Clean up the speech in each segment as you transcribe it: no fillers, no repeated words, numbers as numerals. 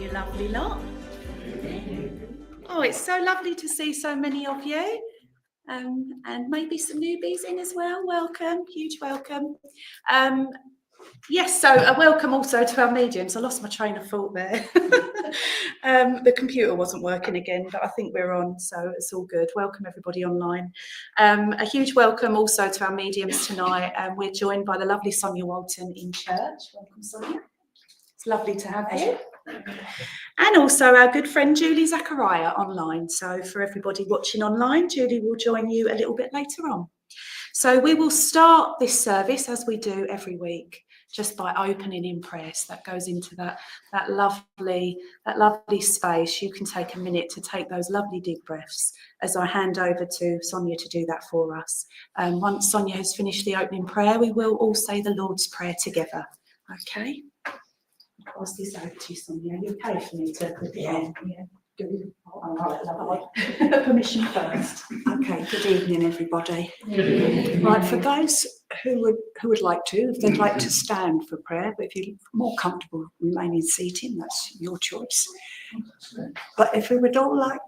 You lovely lot. Oh, it's so lovely to see so many of you. And maybe some newbies in as well. Welcome, huge welcome. Yes, so a welcome also to our mediums. I lost my train of thought there. The computer wasn't working again, but I think we're on, so it's all good. Welcome everybody online. A huge welcome also to our mediums tonight. We're joined by the lovely Sonia Walton in church. Welcome, Sonia. It's lovely to have you. And also our good friend Julie Zacharia online. So for everybody watching online, Julie will join you a little bit later on. So we will start this service as we do every week, just by opening in prayer. So that goes into that lovely space. You can take a minute to take those lovely deep breaths as I hand over to Sonia to do that for us. Once Sonia has finished the opening prayer, we will all say the Lord's Prayer together. Okay? pass this over to you, Sonia. Are you okay for me to prepare? Yeah. All right, lovely. Permission first. Okay, good evening, everybody. Good evening. Right, for those who would like to, if they'd like to stand for prayer, but if you're more comfortable remaining seated, that's your choice. But if we would all like...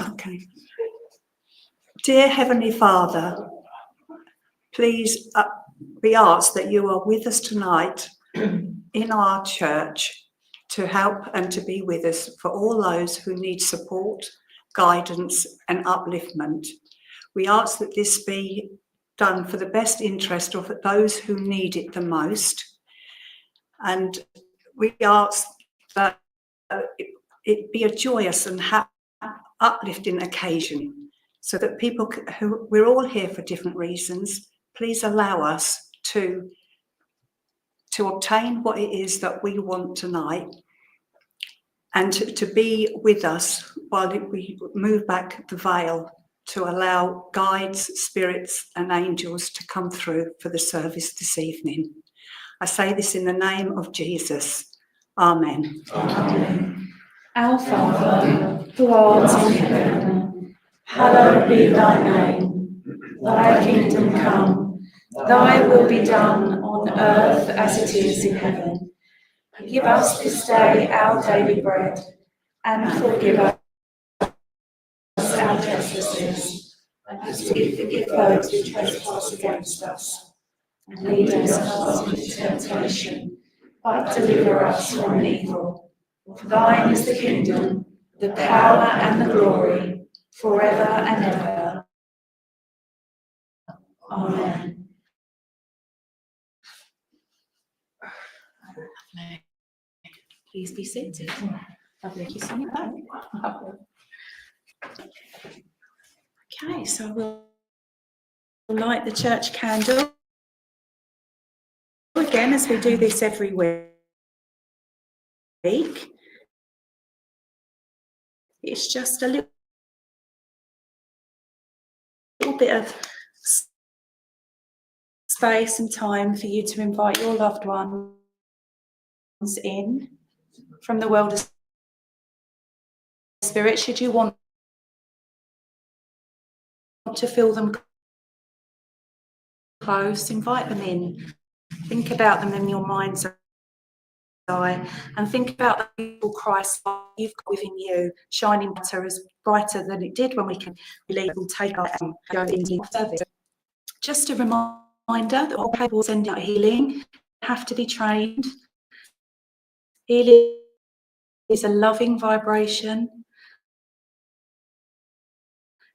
Okay. Dear Heavenly Father, please we ask that you are with us tonight in our church to help and to be with us for all those who need support, guidance and upliftment. We ask that this be done for the best interest of those who need it the most. And we ask that it be a joyous and uplifting occasion so that people who we're all here for different reasons, please allow us to obtain what it is that we want tonight and to be with us while we move back the veil to allow guides, spirits and angels to come through for the service this evening. I say this in the name of Jesus. Amen. Amen. Our Father, who art in heaven, hallowed be thy name. Thy kingdom come, thy will be done on earth as it is in heaven. Give us this day our daily bread, and forgive us our trespasses, as we forgive those who trespass against us. And lead us not into temptation, but deliver us from evil. For thine is the kingdom, the power and the glory, forever and ever. Amen. Please be seated. Lovely. Thank you so much. Okay, so we'll light the church candle again as we do this every week. It's just a little bit of space and time for you to invite your loved ones in from the world of spirit. Should you want to feel them close, invite them in. Think about them in your mind's eye and think about the people Christ you've got within you shining brighter than it did when we can believe will take our go into service. Just a reminder that all people send out healing have to be trained. Healing is a loving vibration.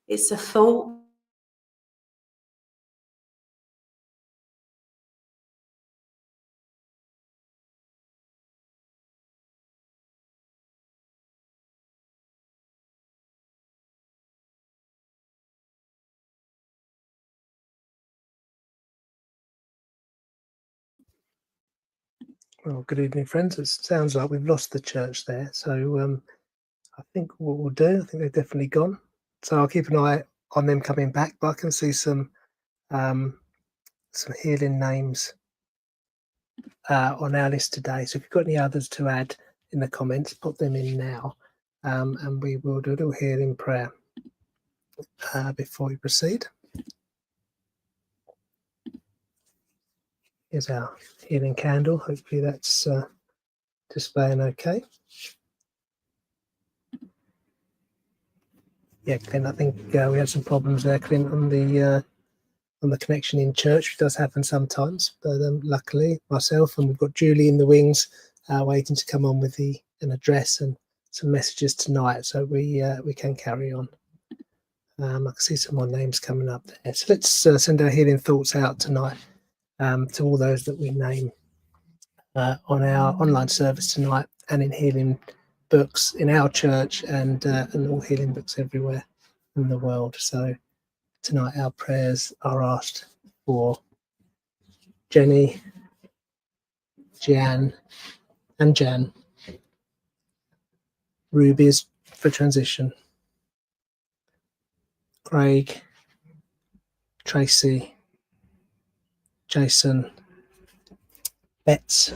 It's a thought. Well, good evening, friends. It sounds like we've lost the church there. So I think what we'll do, I think they've definitely gone. So I'll keep an eye on them coming back. But I can see some healing names on our list today. So if you've got any others to add in the comments, put them in now. And we will do a little healing prayer before we proceed. Here's our healing candle. Hopefully that's displaying okay. Yeah, Clint, I think we had some problems there, Clint, on the connection in church, which does happen sometimes. But luckily, myself and we've got Julie in the wings waiting to come on with an address and some messages tonight, so we can carry on. I can see some more names coming up there. So let's send our healing thoughts out tonight to all those that we name on our online service tonight and in healing books in our church and all healing books everywhere in the world. So tonight our prayers are asked for Jenny, Jan and Jan, Ruby's for transition, Craig, Tracy, Jason, Bets,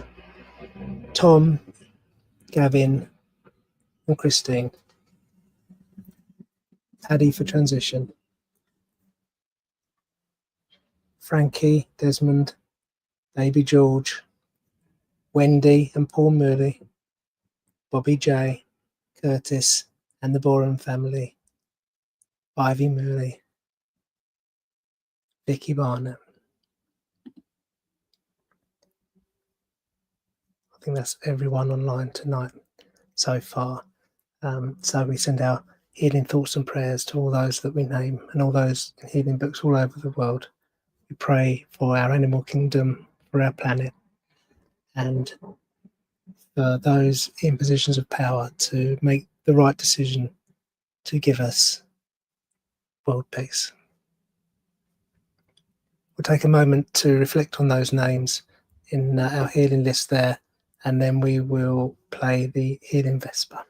Tom, Gavin, and Christine. Paddy for transition. Frankie, Desmond, Baby George, Wendy and Paul Murley, Bobby J, Curtis, and the Boren family, Ivy Murley, Vicky Barnett. I think that's everyone online tonight so far. So we send our healing thoughts and prayers to all those that we name and all those in healing books all over the world. We pray for our animal kingdom, for our planet, and for those in positions of power to make the right decision to give us world peace. We'll take a moment to reflect on those names in our healing list there, and then we will play the healing Vesper.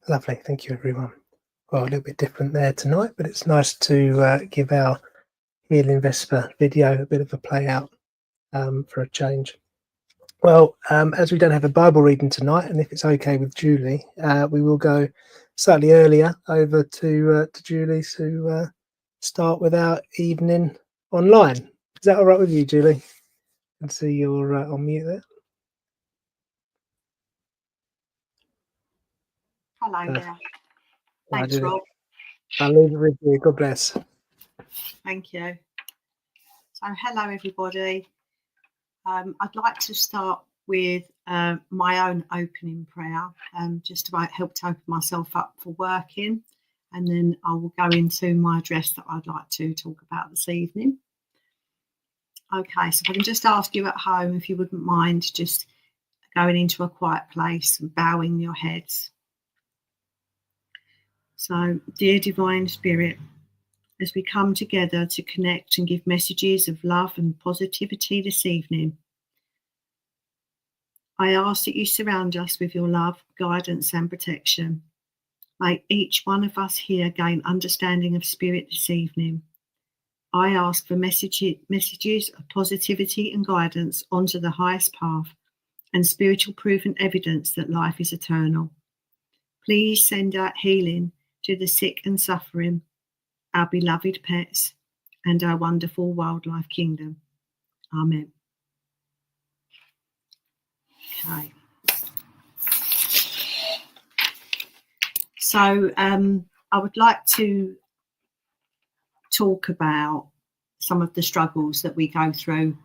Lovely, thank you everyone. Well, a little bit different there tonight, but it's nice to give our Healing Vesper video a bit of a play out for a change. Well, as we don't have a Bible reading tonight, and if it's okay with Julie, we will go slightly earlier over to Julie to start with our evening online. Is that all right with you, Julie? I can see you're on mute there. Hello there. I Thanks, do. Rob. I'll leave it with you. God bless. Thank you. So, hello, everybody. I'd like to start with my own opening prayer, just to help to open myself up for working. And then I will go into my address that I'd like to talk about this evening. Okay, so if I can just ask you at home, if you wouldn't mind just going into a quiet place and bowing your heads. So, dear Divine Spirit, as we come together to connect and give messages of love and positivity this evening, I ask that you surround us with your love, guidance and protection. May each one of us here gain understanding of spirit this evening. I ask for messages of positivity and guidance onto the highest path and spiritual proven evidence that life is eternal. Please send out healing to the sick and suffering, our beloved pets, and our wonderful wildlife kingdom. Amen. Okay. So I would like to talk about some of the struggles that we go through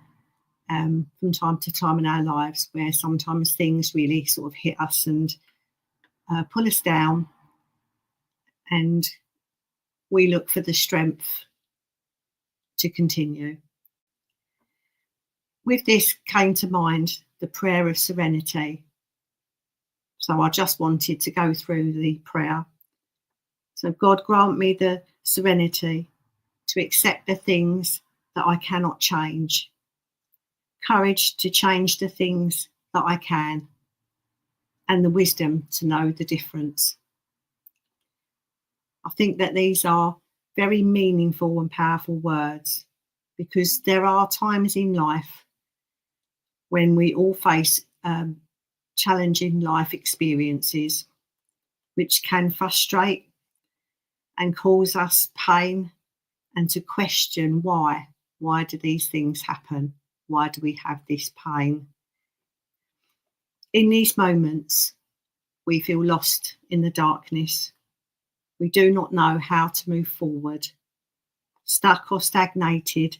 from time to time in our lives, where sometimes things really sort of hit us and pull us down, and we look for the strength to continue. With this came to mind the prayer of serenity. So I just wanted to go through the prayer. So God, grant me the serenity to accept the things that I cannot change, courage to change the things that I can, and the wisdom to know the difference. I think that these are very meaningful and powerful words, because there are times in life when we all face challenging life experiences which can frustrate and cause us pain, and to question why do these things happen? Why do we have this pain? In these moments, we feel lost in the darkness. We do not know how to move forward. Stuck or stagnated,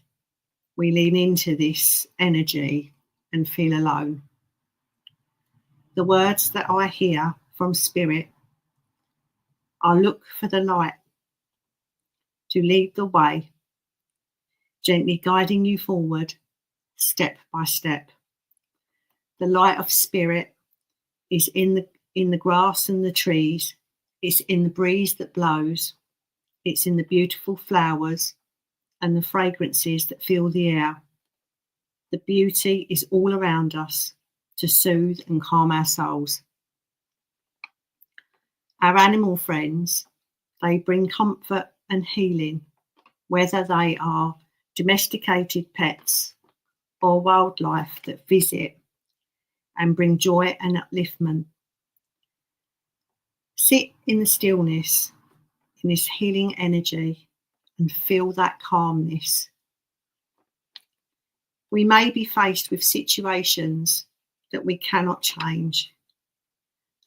we lean into this energy and feel alone. The words that I hear from Spirit are look for the light to lead the way, gently guiding you forward, step by step. The light of Spirit is in the grass and the trees. It's in the breeze that blows. It's in the beautiful flowers and the fragrances that fill the air. The beauty is all around us to soothe and calm our souls. Our animal friends, they bring comfort and healing, whether they are domesticated pets or wildlife that visit and bring joy and upliftment. Sit in the stillness, in this healing energy, and feel that calmness. We may be faced with situations that we cannot change,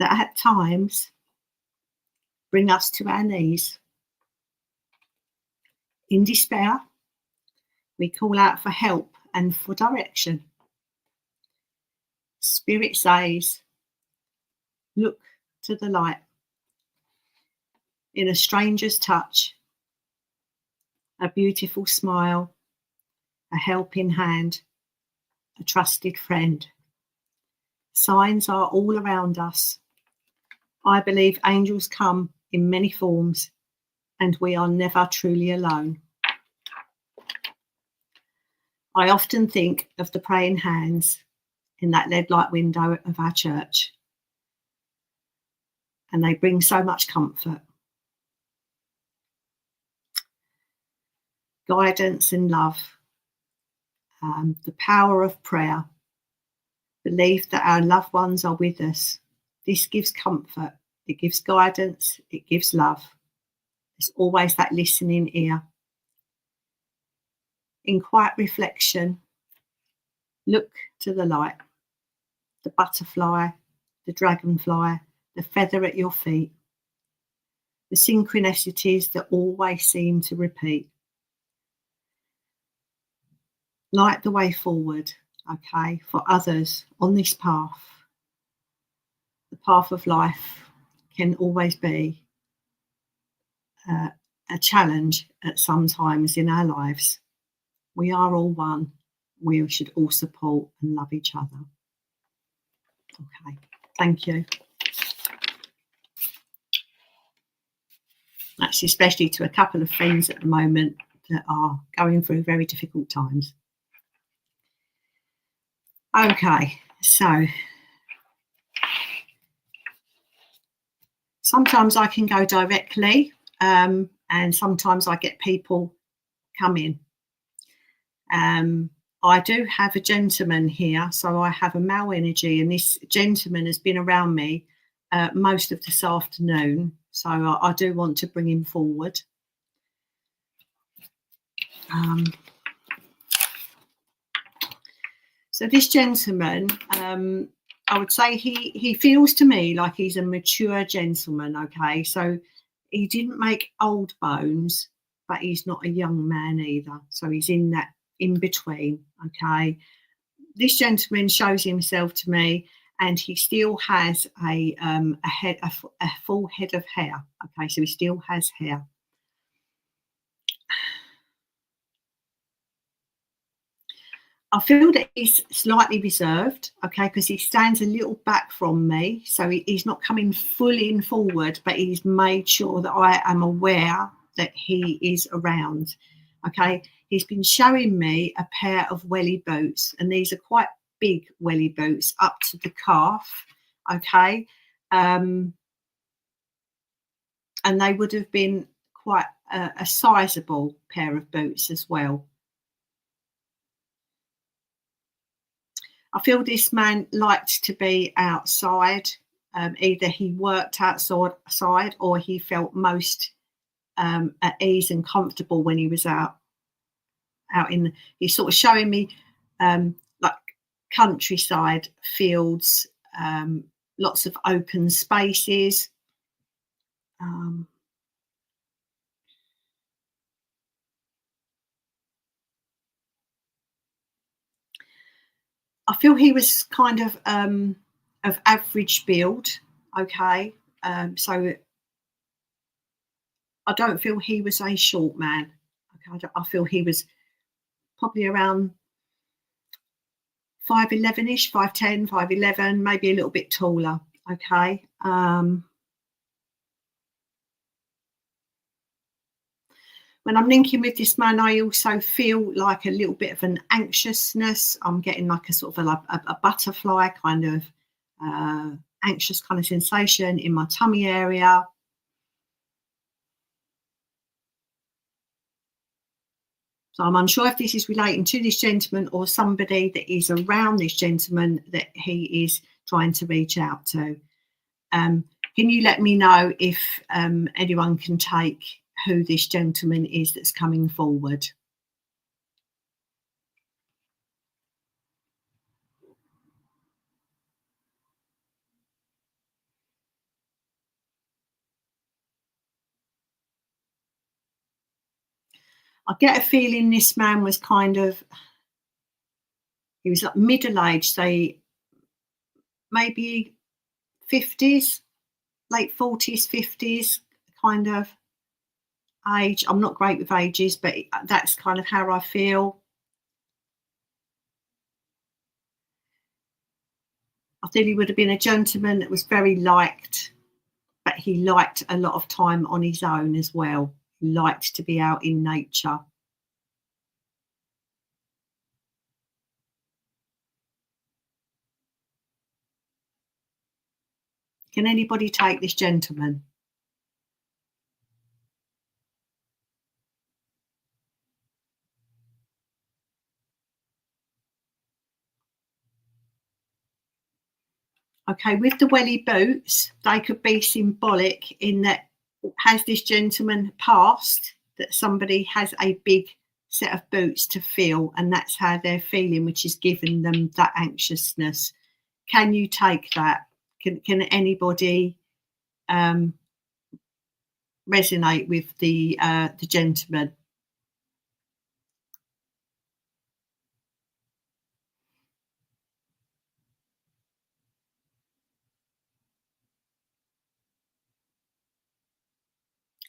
that at times bring us to our knees. In despair, we call out for help and for direction. Spirit says, look to the light. In a stranger's touch, a beautiful smile, a helping hand, a trusted friend. Signs are all around us. I believe angels come in many forms, and we are never truly alone. I often think of the praying hands in that lead light window of our church, and they bring so much comfort, guidance and love, the power of prayer, belief that our loved ones are with us. This gives comfort, it gives guidance, it gives love. It's always that listening ear. In quiet reflection, look to the light, the butterfly, the dragonfly, the feather at your feet. the synchronicities that always seem to repeat. Light the way forward, okay, for others on this path. The path of life can always be a challenge at some times in our lives. We are all one. We should all support and love each other. Okay, thank you. That's especially to a couple of friends at the moment that are going through very difficult times. Okay, so sometimes I can go directly, and sometimes I get people come in. I do have a gentleman here, so I have a male energy, and this gentleman has been around me most of this afternoon, so I do want to bring him forward. So this gentleman, I would say he feels to me like he's a mature gentleman, okay? So he didn't make old bones, but he's not a young man either. So he's in that in between, okay? This gentleman shows himself to me, and he still has a full head of hair, okay? So he still has hair. I feel that he's slightly reserved, okay, because he stands a little back from me. So he's not coming fully forward, but he's made sure that I am aware that he is around, okay. He's been showing me a pair of welly boots, and these are quite big welly boots up to the calf, okay. And they would have been quite a sizable pair of boots as well. I feel this man liked to be outside. Either he worked outside or he felt most at ease and comfortable when he was out in. He's sort of showing me like countryside, fields, lots of open spaces. I feel he was kind of average build, okay. So I don't feel he was a short man. Okay, I feel he was probably around 5'11-ish, 5'10", 5'11", maybe a little bit taller, okay. When I'm linking with this man, I also feel like a little bit of an anxiousness. I'm getting like a sort of a butterfly kind of anxious kind of sensation in my tummy area. So I'm unsure if this is relating to this gentleman or somebody that is around this gentleman that he is trying to reach out to. Can you let me know if anyone can take who this gentleman is that's coming forward? I get a feeling this man was he was like middle-aged, say maybe 50s, late 40s, 50s kind of age. I'm not great with ages, but that's kind of how I feel. I feel he would have been a gentleman that was very liked, but he liked a lot of time on his own as well. He liked to be out in nature. Can anybody take this gentleman? Okay, with the welly boots, they could be symbolic in that has this gentleman passed that somebody has a big set of boots to fill, and that's how they're feeling, which is giving them that anxiousness. Can you take that? Can anybody resonate with the gentleman.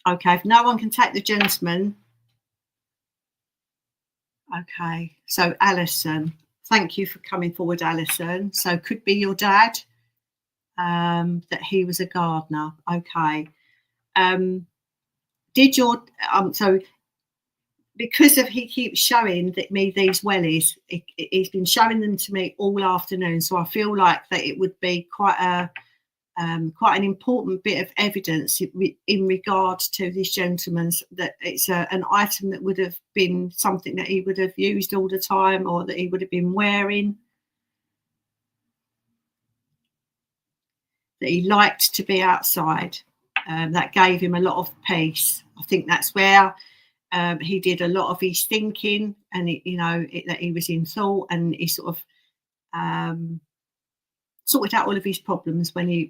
Okay, if no one can take the gentleman. Okay, so Alison, thank you for coming forward, Alison. So could be your dad, that he was a gardener. Okay. Did your, so because of he keeps showing me these wellies, he's been showing them to me all afternoon. So I feel like that it would be quite an important bit of evidence in regards to this gentleman's, that it's an item that would have been something that he would have used all the time, or that he would have been wearing, that he liked to be outside. That gave him a lot of peace. I think that's where he did a lot of his thinking, and that he was in thought, and he sort of sorted out all of his problems when he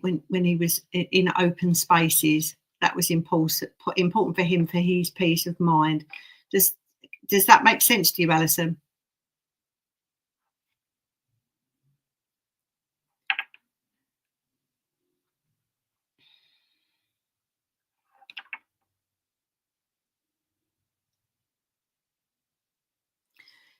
was in open spaces. That was important for him, for his peace of mind. Does that make sense to you, Alison?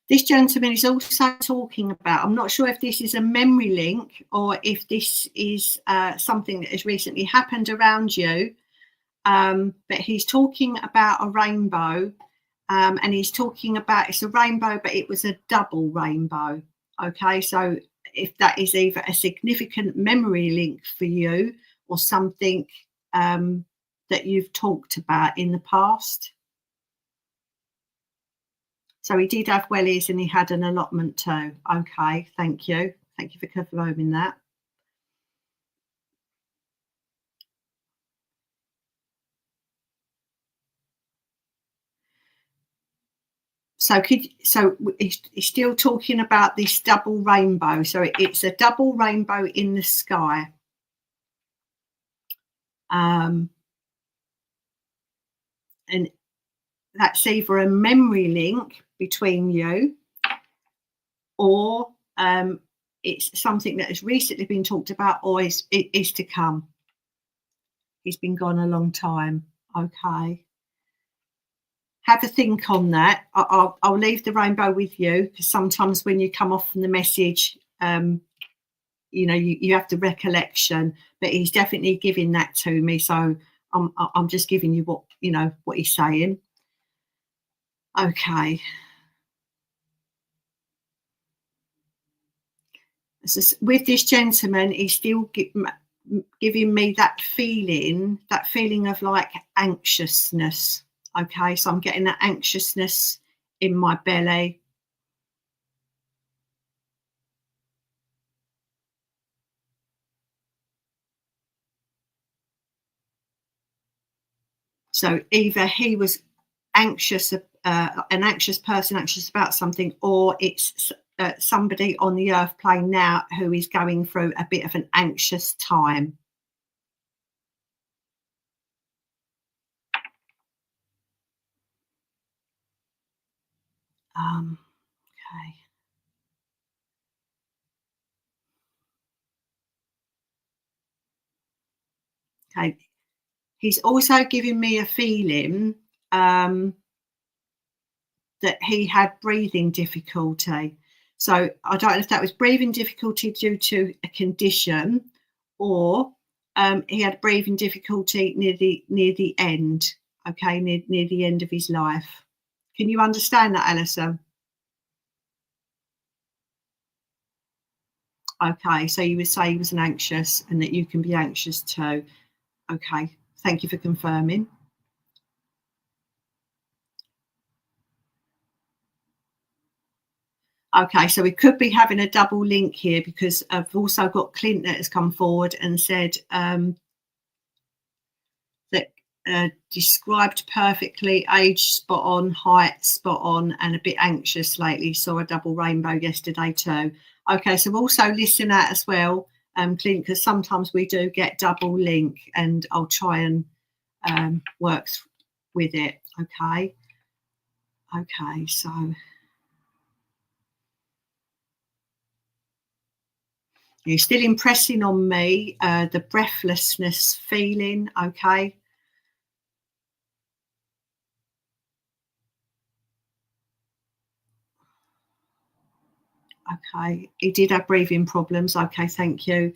This gentleman is also talking about, I'm not sure if this is a memory link or if this is something that has recently happened around you, but he's talking about a rainbow, and he's talking about, it's a rainbow, but it was a double rainbow. Okay, so if that is either a significant memory link for you or something that you've talked about in the past. So he did have wellies and he had an allotment too. Okay, thank you. Thank you for confirming that. So he's still talking about this double rainbow. So it's a double rainbow in the sky. And that's either a memory link between you, or it's something that has recently been talked about, or is to come. He's been gone a long time. Okay. Have a think on that. I'll leave the rainbow with you, because sometimes when you come off from the message, you have the recollection. But he's definitely giving that to me, so I'm just giving you what he's saying. Okay. So with this gentleman, he's still giving me that feeling of like anxiousness. Okay, so I'm getting that anxiousness in my belly. So either he was anxious, an anxious person, anxious about something, or it's somebody on the earth plane now who is going through a bit of an anxious time. Okay. Okay. He's also giving me a feeling that he had breathing difficulty. So I don't know if that was breathing difficulty due to a condition, or he had breathing difficulty near the end. Okay, near the end of his life. Can you understand that, Alison? Okay, so you would say he was an anxious, and that you can be anxious too. Okay, thank you for confirming. Okay, so we could be having a double link here, because I've also got Clint that has come forward and said that described perfectly, age spot on, height spot on, and a bit anxious lately. Saw a double rainbow yesterday too. Okay, so also listen out as well, Clint, because sometimes we do get double link, and I'll try and works with it. Okay, so you're still impressing on me the breathlessness feeling. Okay. Okay, he did have breathing problems. Okay, thank you.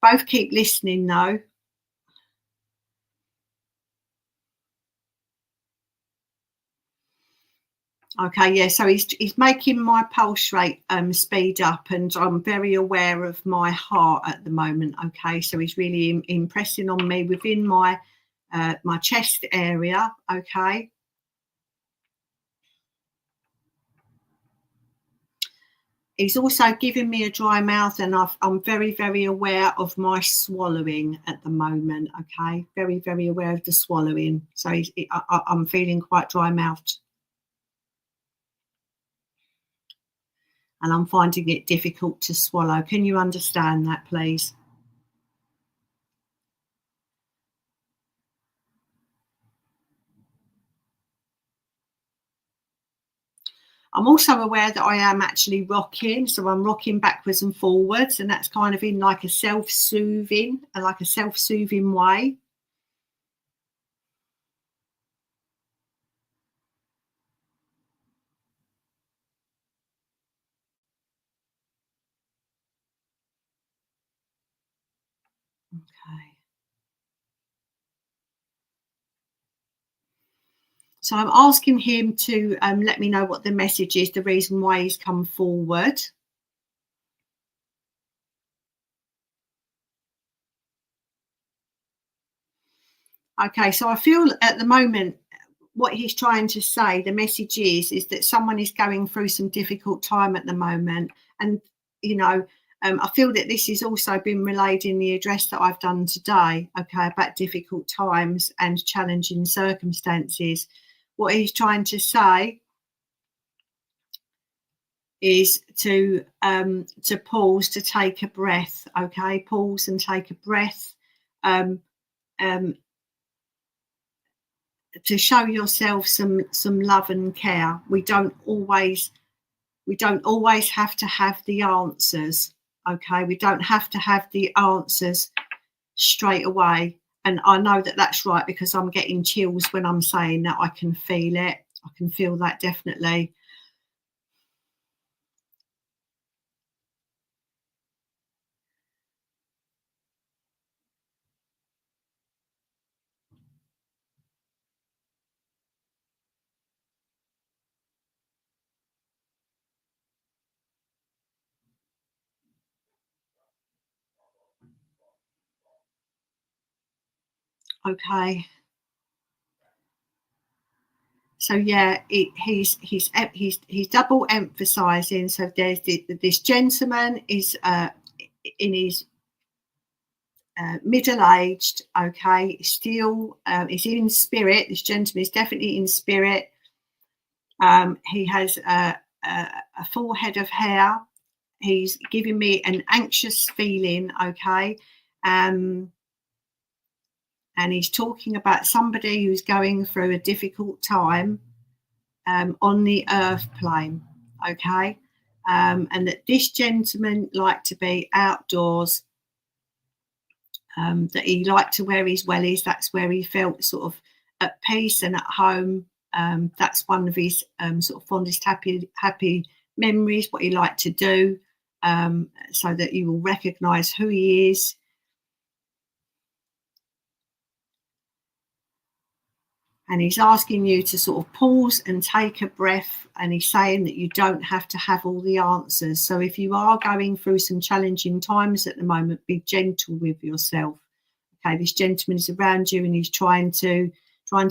Both keep listening though. Okay, yeah, so he's making my pulse rate speed up, and I'm very aware of my heart at the moment. Okay, so he's really impressing on me within my my chest area. Okay. He's also giving me a dry mouth, and I'm very, very aware of my swallowing at the moment. Okay, very, very aware of the swallowing. So I'm feeling quite dry mouthed. And I'm finding it difficult to swallow. Can you understand that, please? I'm also aware that I am actually rocking. So I'm rocking backwards and forwards, and that's kind of in like a self-soothing way. Okay. So I'm asking him to let me know what the message is, the reason why he's come forward. Okay, so I feel at the moment what he's trying to say, the message is that someone is going through some difficult time at the moment. And, you know, I feel that this has also been relayed in the address that I've done today, okay, about difficult times and challenging circumstances. What he's trying to say is to pause, to take a breath, okay, pause and take a breath, to show yourself some love and care. We don't always have to have the answers, okay? We don't have to have the answers straight away. And I know that that's right, because I'm getting chills when I'm saying that. I can feel it. I can feel that definitely. Okay. So yeah, he's double emphasising. So there's this gentleman is in his middle-aged, okay, still is in spirit. This gentleman is definitely in spirit. He has a full head of hair. He's giving me an anxious feeling, okay, and he's talking about somebody who's going through a difficult time on the earth plane, okay, and that this gentleman liked to be outdoors. That he liked to wear his wellies. That's where he felt sort of at peace and at home. That's one of his sort of fondest happy memories, what he liked to do, so that you will recognise who he is. And he's asking you to sort of pause and take a breath. And he's saying that you don't have to have all the answers. So if you are going through some challenging times at the moment, be gentle with yourself. Okay, this gentleman is around you, and he's trying to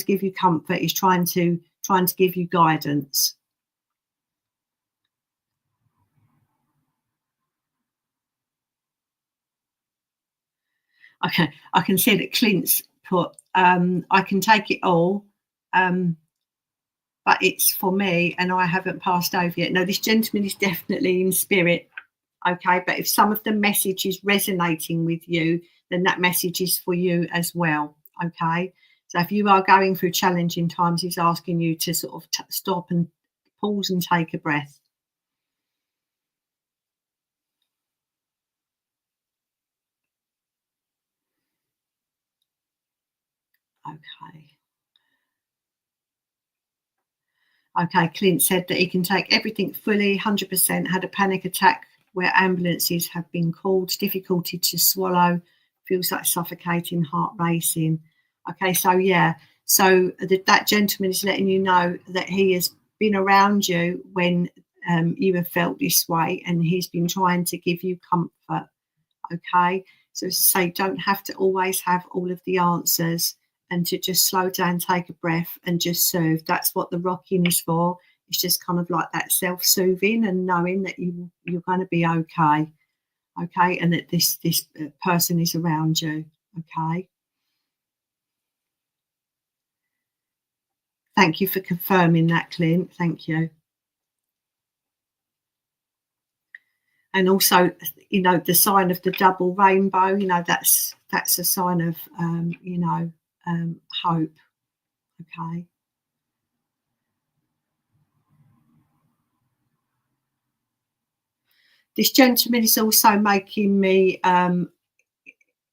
give you comfort. He's trying to give you guidance. Okay, I can see that Clint's put, I can take it all, but it's for me and I haven't passed over yet. No, this gentleman is definitely in spirit. Okay, but if some of the message is resonating with you, then that message is for you as well. Okay, so if you are going through challenging times, he's asking you to sort of stop and pause and take a breath. Okay. Okay, Clint said that he can take everything fully, 100%, had a panic attack where ambulances have been called, difficulty to swallow, feels like suffocating, heart racing. Okay, so yeah, so that gentleman is letting you know that he has been around you when you have felt this way, and he's been trying to give you comfort. Okay, so as I say, don't have to always have all of the answers, and to just slow down, take a breath, and just soothe. That's what the rocking is for. It's just kind of like that self-soothing and knowing that you're going to be okay, okay, and that this person is around you, okay. Thank you for confirming that, Clint. Thank you. And also, you know, the sign of the double rainbow. You know, that's a sign of you know, hope. Okay. This gentleman is also making me,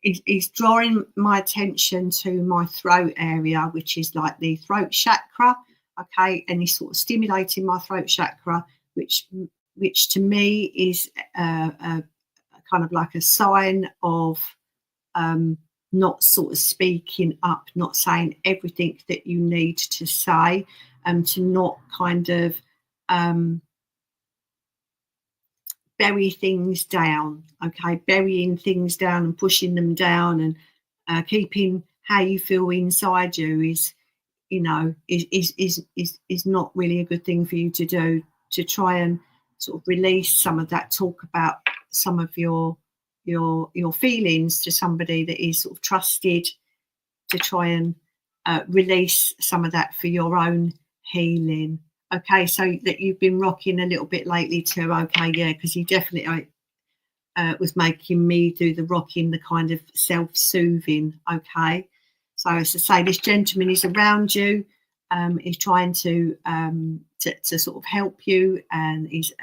he's drawing my attention to my throat area, which is like the throat chakra, okay, and he's sort of stimulating my throat chakra, which to me is a kind of like a sign of not sort of speaking up, not saying everything that you need to say, to not kind of bury things down, okay, burying things down and pushing them down, and keeping how you feel inside you is, you know, is not really a good thing for you to do. To try and sort of release some of that, talk about some of your feelings to somebody that is sort of trusted, to try and release some of that for your own healing. Okay, so that you've been rocking a little bit lately too. Okay, yeah, because you definitely was making me do the rocking, the kind of self-soothing. Okay, so as I say, this gentleman is around you. He's trying to sort of help you, and he's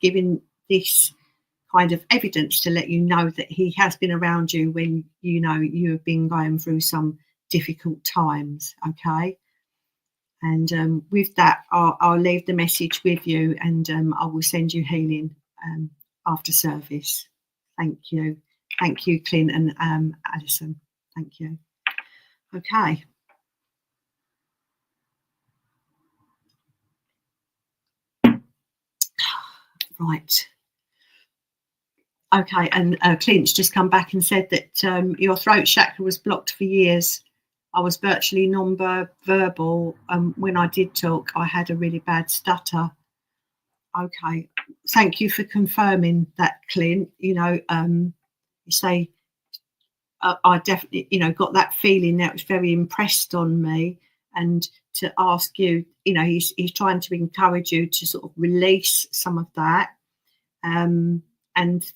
giving this kind of evidence to let you know that he has been around you when you know you have been going through some difficult times. Okay. And with that, I'll leave the message with you, and I will send you healing after service. Thank you. Thank you, Clint and Alison. Thank you. Okay. Right. Okay, and Clint's just come back and said that your throat chakra was blocked for years. I was virtually non-verbal. When I did talk, I had a really bad stutter. Okay, thank you for confirming that, Clint. You know, you say I definitely, you know, got that feeling that was very impressed on me, and to ask you, you know, he's trying to encourage you to sort of release some of that, and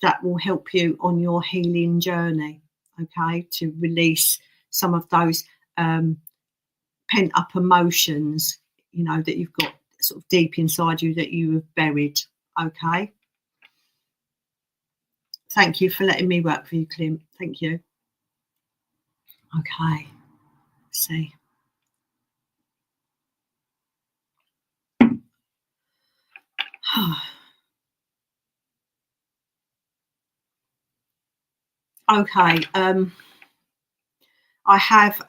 that will help you on your healing journey. Okay, to release some of those pent up emotions, you know, that you've got sort of deep inside you that you have buried. Okay. Thank you for letting me work for you, Clint. Thank you. Okay. Let's see. Okay. I have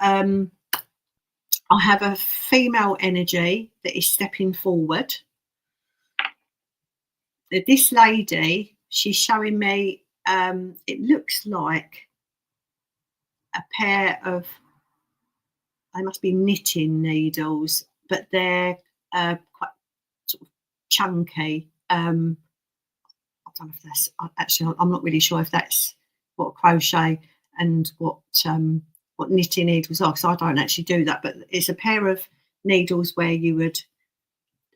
a female energy that is stepping forward. This lady, she's showing me, it looks like a pair of, they must be knitting needles, but they're quite sort of chunky. I don't know if that's, actually, I'm not really sure if that's what crochet and what knitting needles are, because I don't actually do that, but it's a pair of needles where you would,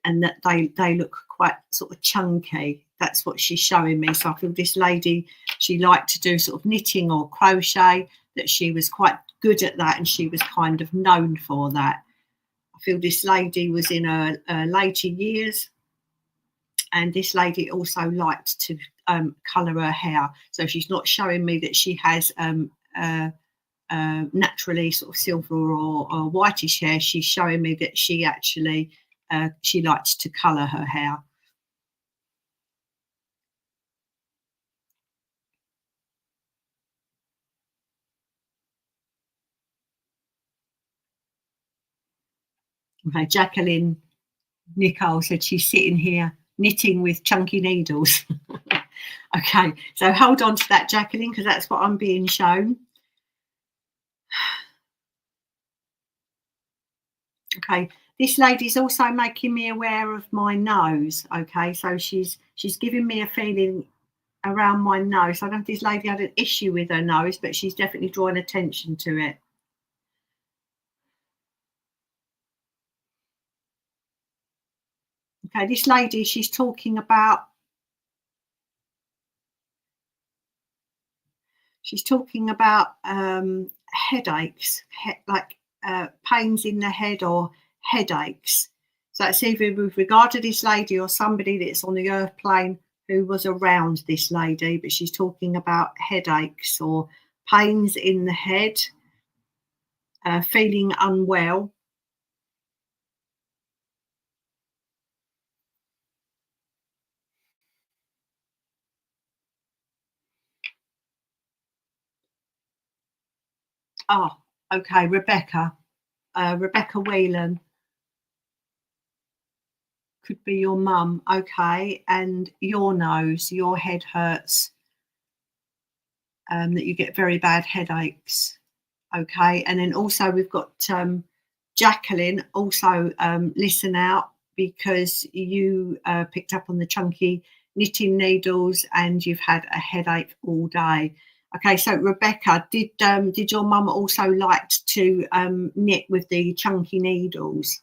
and that they look quite sort of chunky. That's what she's showing me. So I feel this lady, she liked to do sort of knitting or crochet, that she was quite good at that, and she was kind of known for that. I feel this lady was in her later years, and this lady also liked to colour her hair. So she's not showing me that she has naturally sort of silver or whitish hair. She's showing me that she actually she likes to colour her hair. Okay, Jacqueline Nicole said she's sitting here knitting with chunky needles. Okay, so hold on to that, Jacqueline, because that's what I'm being shown. Okay, this lady's also making me aware of my nose. Okay, so she's giving me a feeling around my nose. I don't know if this lady had an issue with her nose, but she's definitely drawing attention to it. Okay, this lady, she's talking about headaches, pains in the head or headaches. So it's either with regard to this lady or somebody that's on the earth plane who was around this lady, but she's talking about headaches or pains in the head, feeling unwell. Oh, okay, Rebecca Whelan. Could be your mum, okay, and your nose, your head hurts, that you get very bad headaches, okay. And then also we've got Jacqueline, also listen out, because you picked up on the chunky knitting needles and you've had a headache all day. Okay, so Rebecca, did your mum also like to knit with the chunky needles?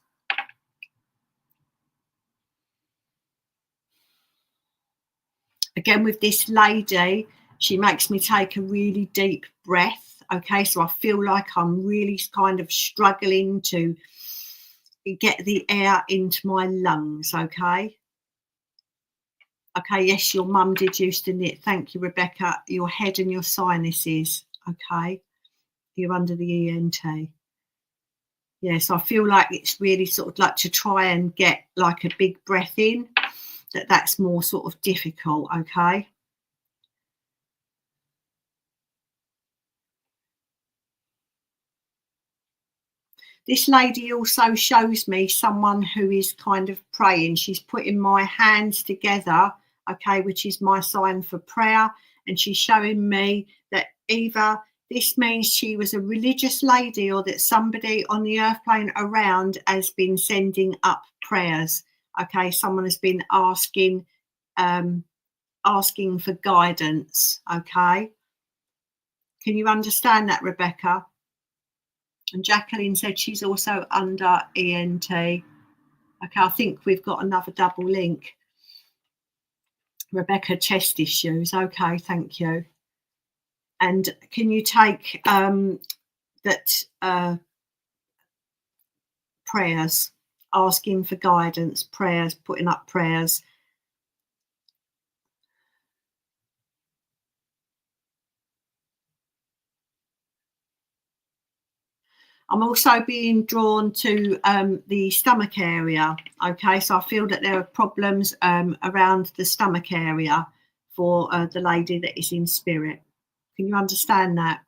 Again, with this lady, she makes me take a really deep breath. Okay, so I feel like I'm really kind of struggling to get the air into my lungs. Okay. Okay, yes, your mum did used to knit. Thank you, Rebecca. Your head and your sinuses. Okay, you're under the ENT. Yes, I feel like it's really sort of like to try and get like a big breath in. That's more sort of difficult. Okay. This lady also shows me someone who is kind of praying. She's putting my hands together, okay, which is my sign for prayer. And she's showing me that either this means she was a religious lady or that somebody on the earth plane around has been sending up prayers. Okay, someone has been asking for guidance. Okay. Can you understand that, Rebecca? And Jacqueline said she's also under ENT. Okay, I think we've got another double link. Rebecca, chest issues. Okay, thank you. And can you take prayers, asking for guidance, prayers, putting up prayers. I'm also being drawn to the stomach area. Okay, so I feel that there are problems around the stomach area for the lady that is in spirit. Can you understand that?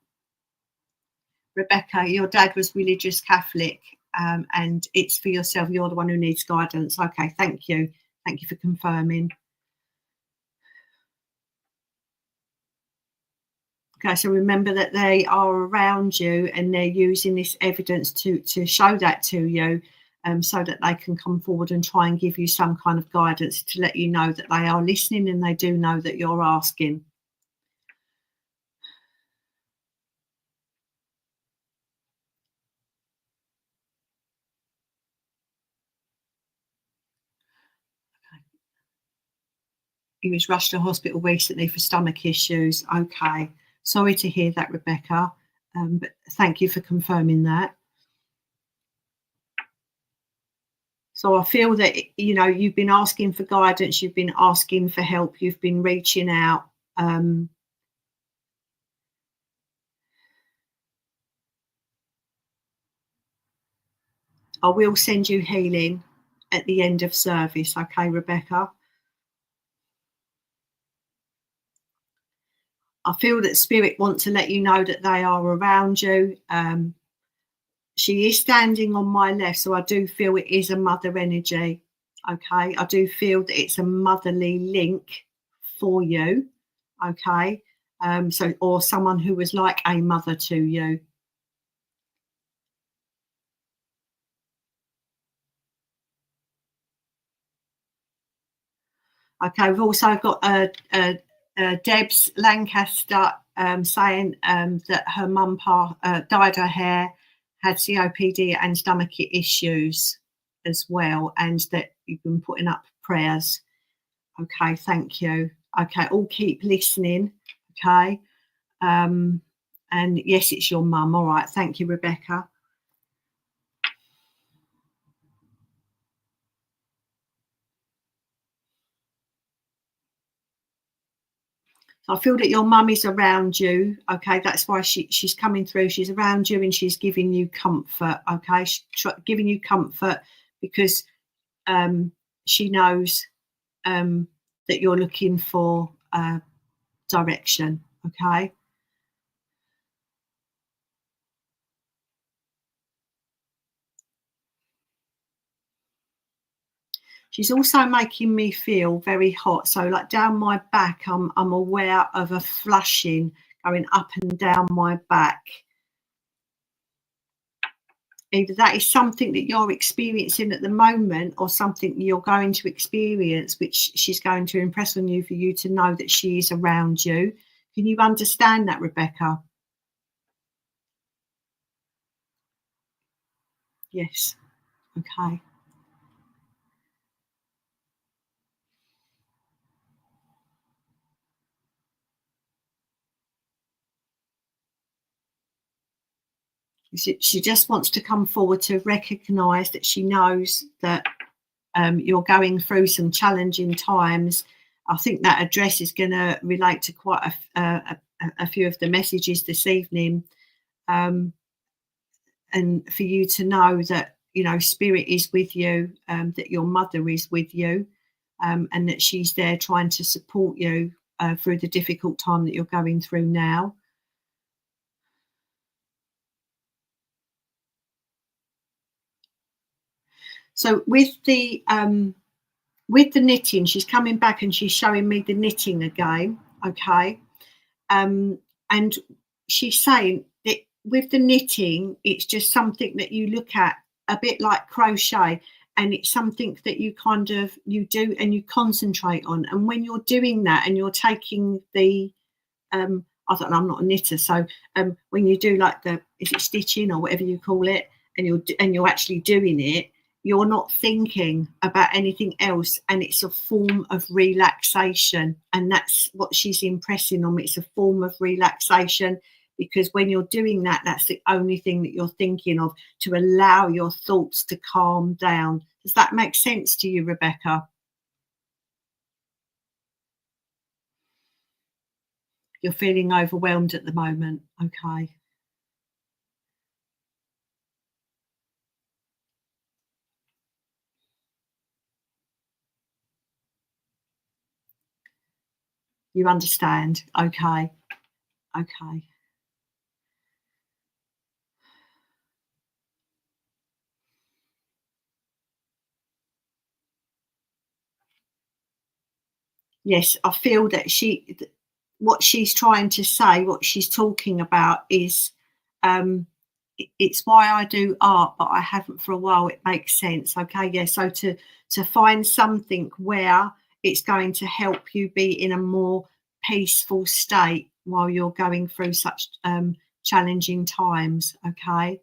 Rebecca, your dad was religious Catholic, and it's for yourself. You're the one who needs guidance. Okay, thank you. Thank you for confirming. Okay, so remember that they are around you and they're using this evidence to show that to you, so that they can come forward and try and give you some kind of guidance to let you know that they are listening and they do know that you're asking. Okay. He was rushed to hospital recently for stomach issues. Okay, sorry to hear that, Rebecca. But thank you for confirming that. So I feel that, you know, you've been asking for guidance, you've been asking for help, you've been reaching out. I will send you healing at the end of service, okay, Rebecca? I feel that Spirit want to let you know that they are around you. She is standing on my left, so I do feel it is a mother energy, okay? I do feel that it's a motherly link for you, okay? So, or someone who was like a mother to you. Okay, we've also got Debs Lancaster saying that her mum dyed her hair, had COPD and stomach issues as well, and that you've been putting up prayers. Okay, thank you. Okay, all keep listening. Okay, and yes, it's your mum. All right, thank you, Rebecca. So I feel that your mum is around you. Okay, that's why she's coming through. She's around you and she's giving you comfort. Okay, she's giving you comfort because she knows that you're looking for direction. Okay. She's also making me feel very hot. So like down my back, I'm aware of a flushing going up and down my back. Either that is something that you're experiencing at the moment or something you're going to experience, which she's going to impress on you for you to know that she is around you. Can you understand that, Rebecca? Yes. Okay. She just wants to come forward to recognise that she knows that you're going through some challenging times. I think that address is going to relate to quite a few of the messages this evening, and for you to know that, you know, Spirit is with you, that your mother is with you, and that she's there trying to support you through the difficult time that you're going through now. So with the knitting, she's coming back and she's showing me the knitting again. Okay. And she's saying that with the knitting, it's just something that you look at a bit like crochet, and it's something that you kind of you do and you concentrate on. And when you're doing that and you're taking the I don't know, I'm not a knitter, so when you do like is it stitching or whatever you call it, and you're actually doing it, you're not thinking about anything else, and it's a form of relaxation, and that's what she's impressing on me. It's a form of relaxation because when you're doing that, that's the only thing that you're thinking of, to allow your thoughts to calm down. Does that make sense to you, Rebecca? You're feeling overwhelmed at the moment. Okay. You understand. Okay. Okay. Yes, I feel that what she's trying to say, what she's talking about is, it's why I do art, but I haven't for a while. It makes sense. Okay. Yeah. So to find something where it's going to help you be in a more peaceful state while you're going through such challenging times. Okay.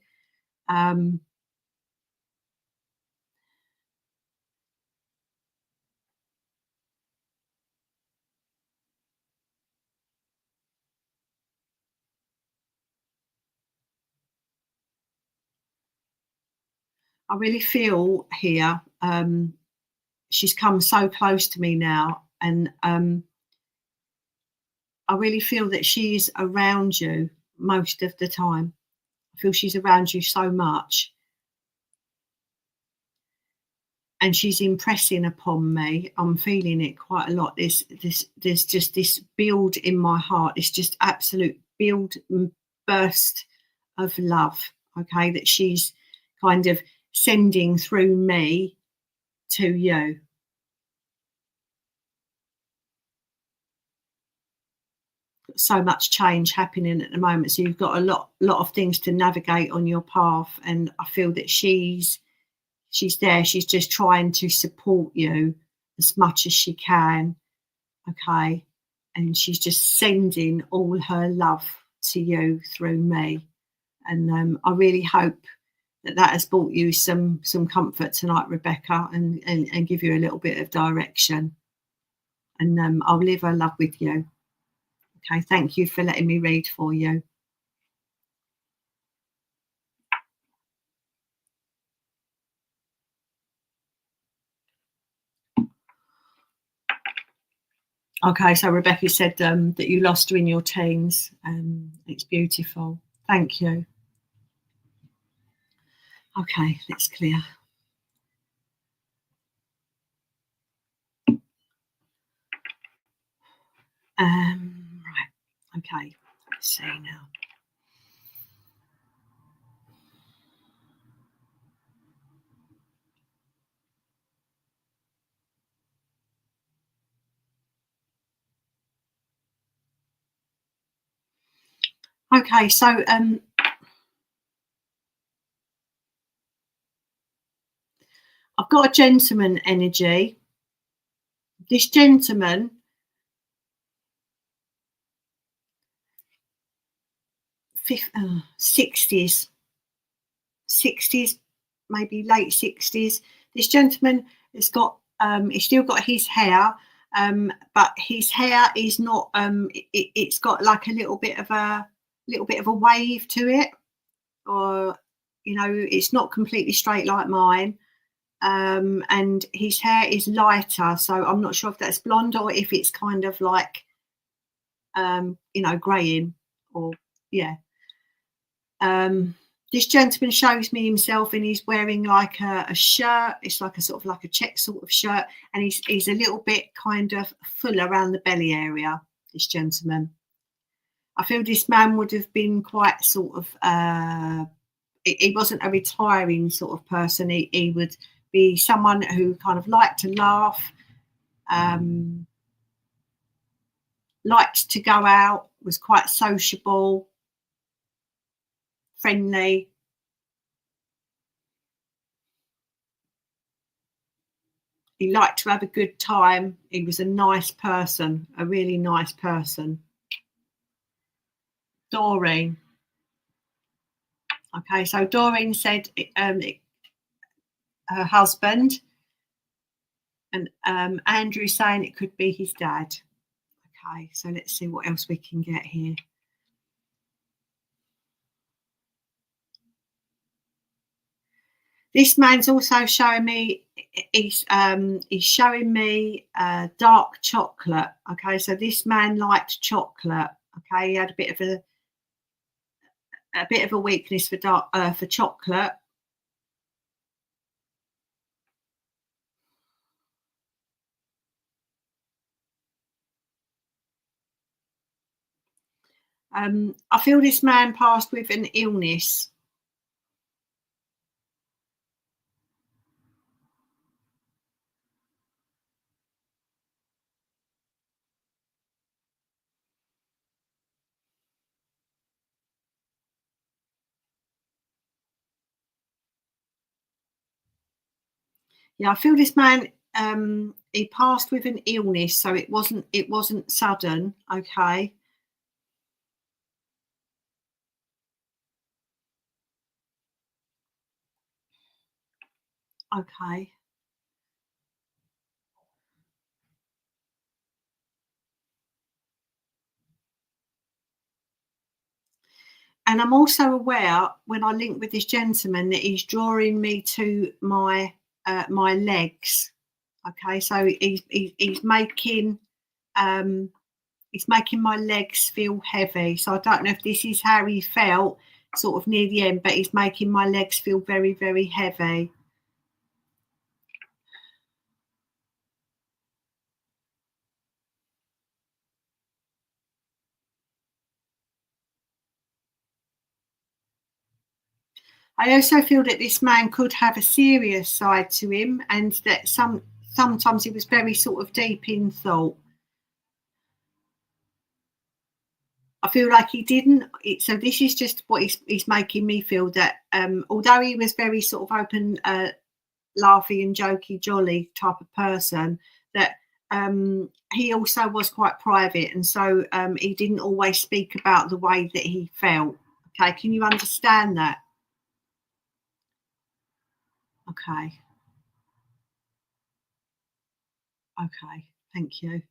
I really feel here she's come so close to me now, and I really feel that she's around you most of the time. I feel she's around you so much, and she's impressing upon me. I'm feeling it quite a lot. There's just this build in my heart. It's just absolute build and burst of love. Okay, that she's kind of sending through me to you. So much change happening at the moment, so you've got a lot of things to navigate on your path, and I feel that she's there. She's just trying to support you as much as she can. Okay, and she's just sending all her love to you through me, and I really hope that has brought you some comfort tonight, Rebecca, and give you a little bit of direction, and I'll live her love with you. Okay, thank you for letting me read for you. Okay, so Rebecca said that you lost her in your teens. It's beautiful. Thank you. Okay, let's clear. Right, okay, let's see now. Okay, so I've got a gentleman energy. This gentleman, 60s, maybe late 60s. This gentleman has got, he's still got his hair, but his hair is not. It's got like a little bit of a wave to it, or it's not completely straight like mine. And his hair is lighter, so I'm not sure if that's blonde or if it's kind of like, greying, or yeah. This gentleman shows me himself, and he's wearing like a shirt. It's like a sort of like a check sort of shirt, and he's a little bit kind of full around the belly area. This gentleman, I feel this man would have been quite sort of. He wasn't a retiring sort of person. He would be someone who kind of liked to laugh, liked to go out, was quite sociable, friendly. He liked to have a good time. He was a nice person, a really nice person. Doreen. Okay, so Doreen said her husband, and Andrew's saying it could be his dad. Okay, so let's see what else we can get here. This man's also showing me, he's showing me dark chocolate. Okay, so this man liked chocolate. Okay, he had a bit of a weakness for chocolate. I feel this man passed with an illness. Yeah, I feel this man, he passed with an illness, so it wasn't sudden. Okay. Okay. And I'm also aware when I link with this gentleman that he's drawing me to my my legs. Okay, so he's making my legs feel heavy. So I don't know if this is how he felt sort of near the end, but he's making my legs feel very, very heavy. I also feel that this man could have a serious side to him, and that sometimes he was very sort of deep in thought. I feel like he didn't. So this is just what he's making me feel, that although he was very sort of open, laughy and jokey, jolly type of person, that he also was quite private, and so he didn't always speak about the way that he felt. Okay, can you understand that? Okay. Okay, thank you.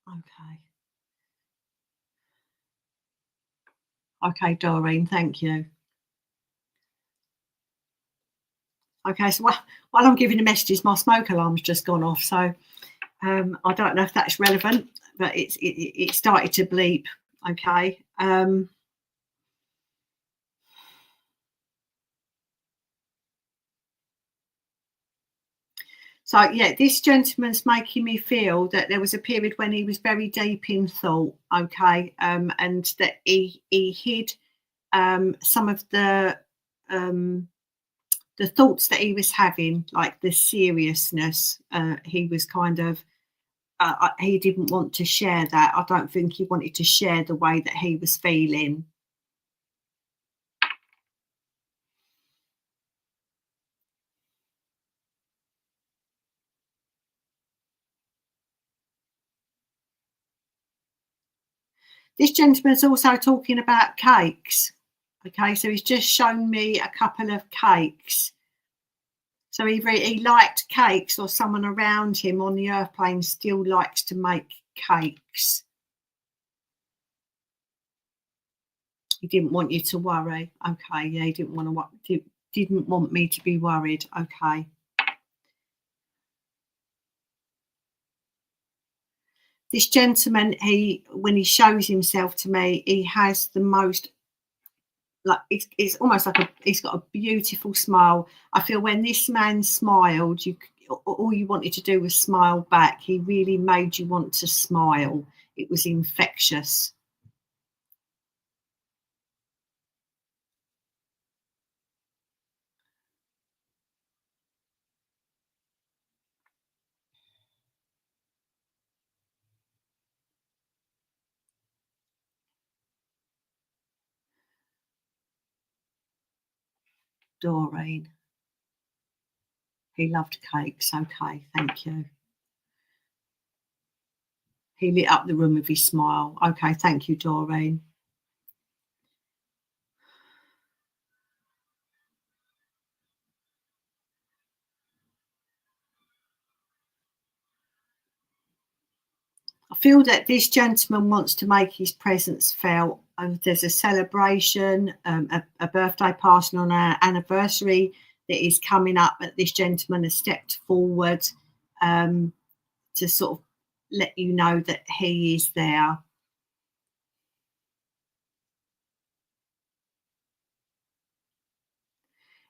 Okay. Okay, Doreen, thank you. Okay, so while I'm giving the messages, my smoke alarm's just gone off, so I don't know if that's relevant, but it started to bleep. Okay. So yeah, this gentleman's making me feel that there was a period when he was very deep in thought. Okay, and that he hid some of the thoughts that he was having, like the seriousness. He was kind of he didn't want to share that. I don't think he wanted to share the way that he was feeling. This gentleman's also talking about cakes. Okay, so he's just shown me a couple of cakes. So either he liked cakes, or someone around him on the earth plane still likes to make cakes. He didn't want you to worry. Okay, yeah, he didn't want me to be worried. Okay. This gentleman, when he shows himself to me, he has the most, like, it's almost like he's got a beautiful smile. I feel when this man smiled, all you wanted to do was smile back. He really made you want to smile. It was infectious. Doreen. He loved cakes. Okay, thank you. He lit up the room with his smile. Okay, thank you, Doreen. I feel that this gentleman wants to make his presence felt. There's a celebration, a birthday party on our anniversary that is coming up, but this gentleman has stepped forward to sort of let you know that he is there.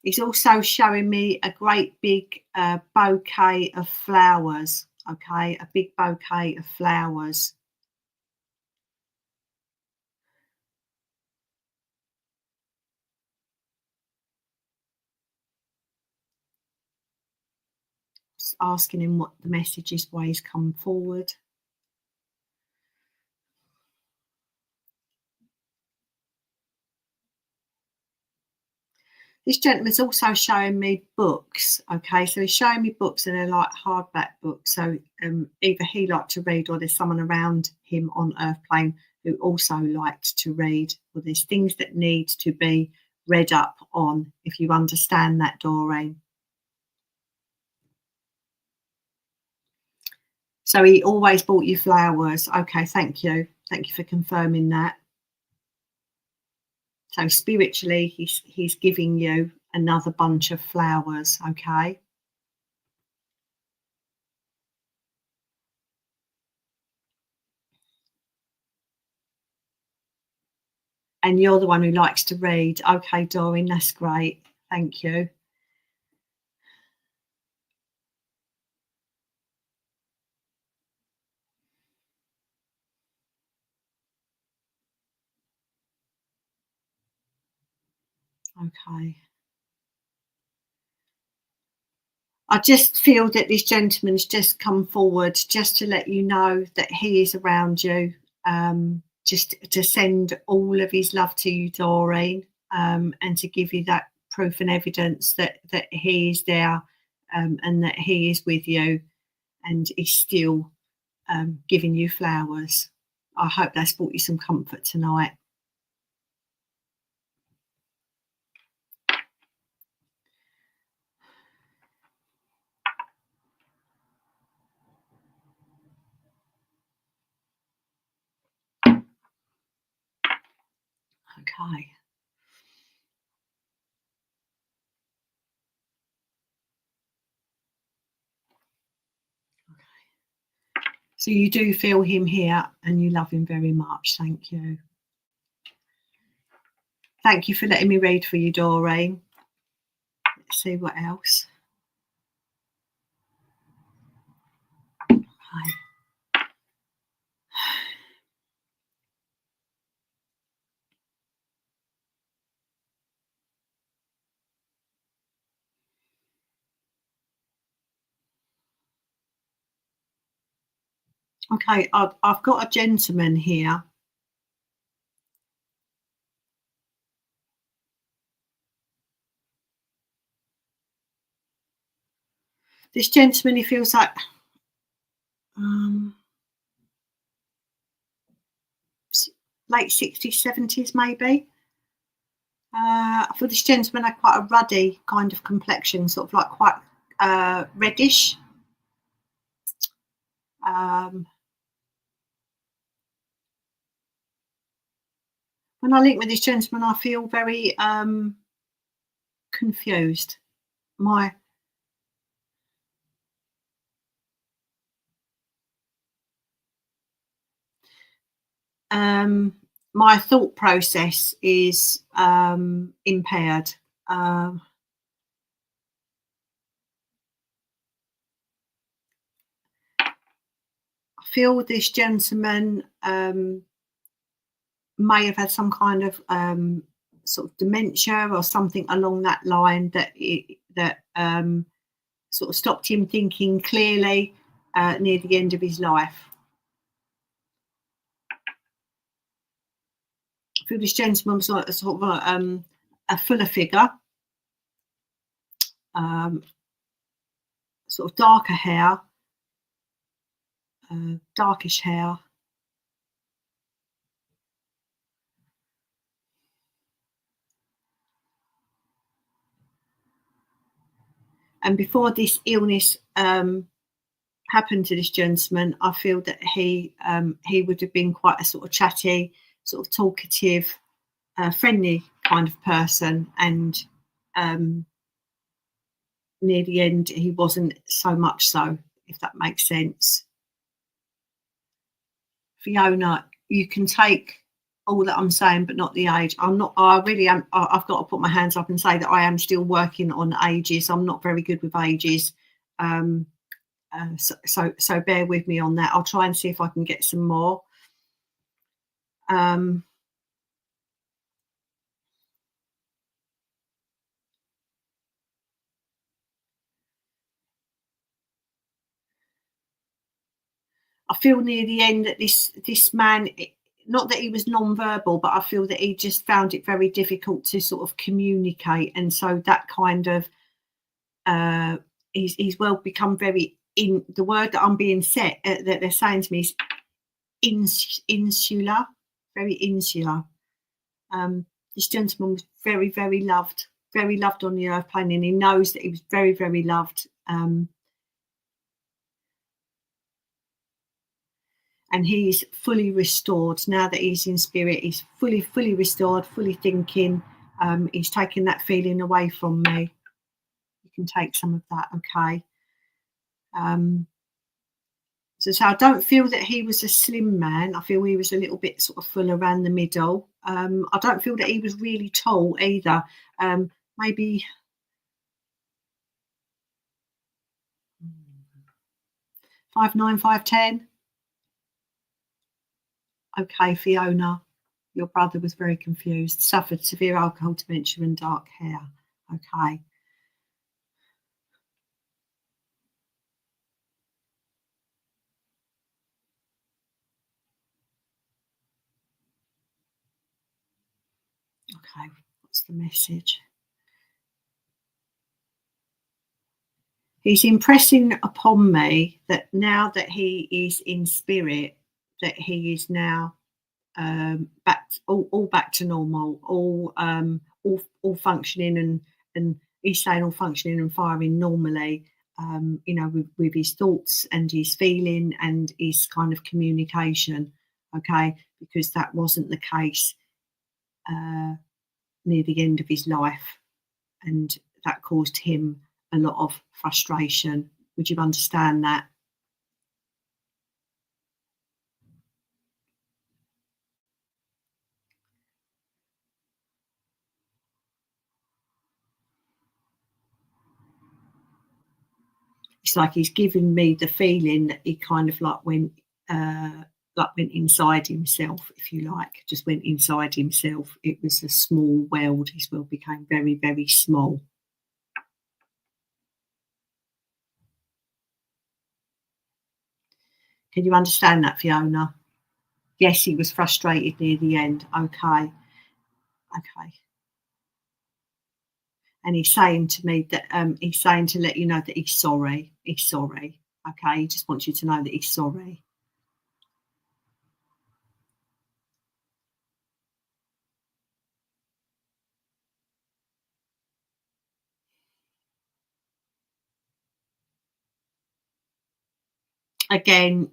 He's also showing me a great big bouquet of flowers. Okay, a big bouquet of flowers. Just asking him what the message is, why he's come forward. This gentleman's also showing me books. Okay, so he's showing me books, and they're like hardback books. So either he liked to read, or there's someone around him on Earth plane who also liked to read, or there's things that need to be read up on, if you understand that, Doreen. So he always bought you flowers. Okay, thank you. Thank you for confirming that. So spiritually, he's giving you another bunch of flowers, okay? And you're the one who likes to read. Okay, Doreen, that's great. Thank you. Okay. I just feel that this gentleman's just come forward just to let you know that he is around you, just to send all of his love to you, Doreen, and to give you that proof and evidence that he is there, and that he is with you, and he's still giving you flowers. I hope that's brought you some comfort tonight. Okay. So you do feel him here and you love him very much. Thank you. Thank you for letting me read for you, Doreen. Let's see what else. Okay. Okay, I've got a gentleman here. This gentleman, he feels like late 60s, 70s maybe. For this gentleman had quite a ruddy kind of complexion, sort of like quite reddish. When I link with this gentleman, I feel very confused. My thought process is impaired. I feel this gentleman may have had some kind of sort of dementia or something along that line that sort of stopped him thinking clearly near the end of his life. I feel this gentleman was like a sort of a fuller figure, sort of darker hair, darkish hair. And before this illness happened to this gentleman, I feel that he would have been quite a sort of chatty, sort of talkative, friendly kind of person. And near the end, he wasn't so much so, if that makes sense. Fiona, you can take all that I'm saying, but not the age. I really am. I've got to put my hands up and say that I am still working on ages. I'm not very good with ages. So bear with me on that. I'll try and see if I can get some more. I feel near the end that this man, not that he was non-verbal, but I feel that he just found it very difficult to sort of communicate, and so that kind of he's well become very in the word that I'm being set that they're saying to me is insular, very insular. This gentleman was very, very loved on the earth plane, and he knows that he was very, very loved. And he's fully restored now that he's in spirit. He's fully restored, fully thinking. He's taken that feeling away from me. You can take some of that, okay? So I don't feel that he was a slim man. I feel he was a little bit sort of full around the middle. I don't feel that he was really tall either. Maybe 5'9", 5'10". Okay, Fiona, your brother was very confused, suffered severe alcohol dementia and dark hair. Okay. Okay, what's the message? He's impressing upon me that now that he is in spirit, that he is now all back to normal, all functioning, and he's saying all functioning and firing normally. With his thoughts and his feeling and his kind of communication. Okay, because that wasn't the case near the end of his life, and that caused him a lot of frustration. Would you understand that? It's like he's giving me the feeling that he kind of went inside himself, if you like, just went inside himself. It was a small world. His world became very, very small. Can you understand that, Fiona? Yes, he was frustrated near the end. Okay. And he's saying to me that he's saying to let you know that he's sorry. He's sorry. Okay. He just wants you to know that he's sorry. Again,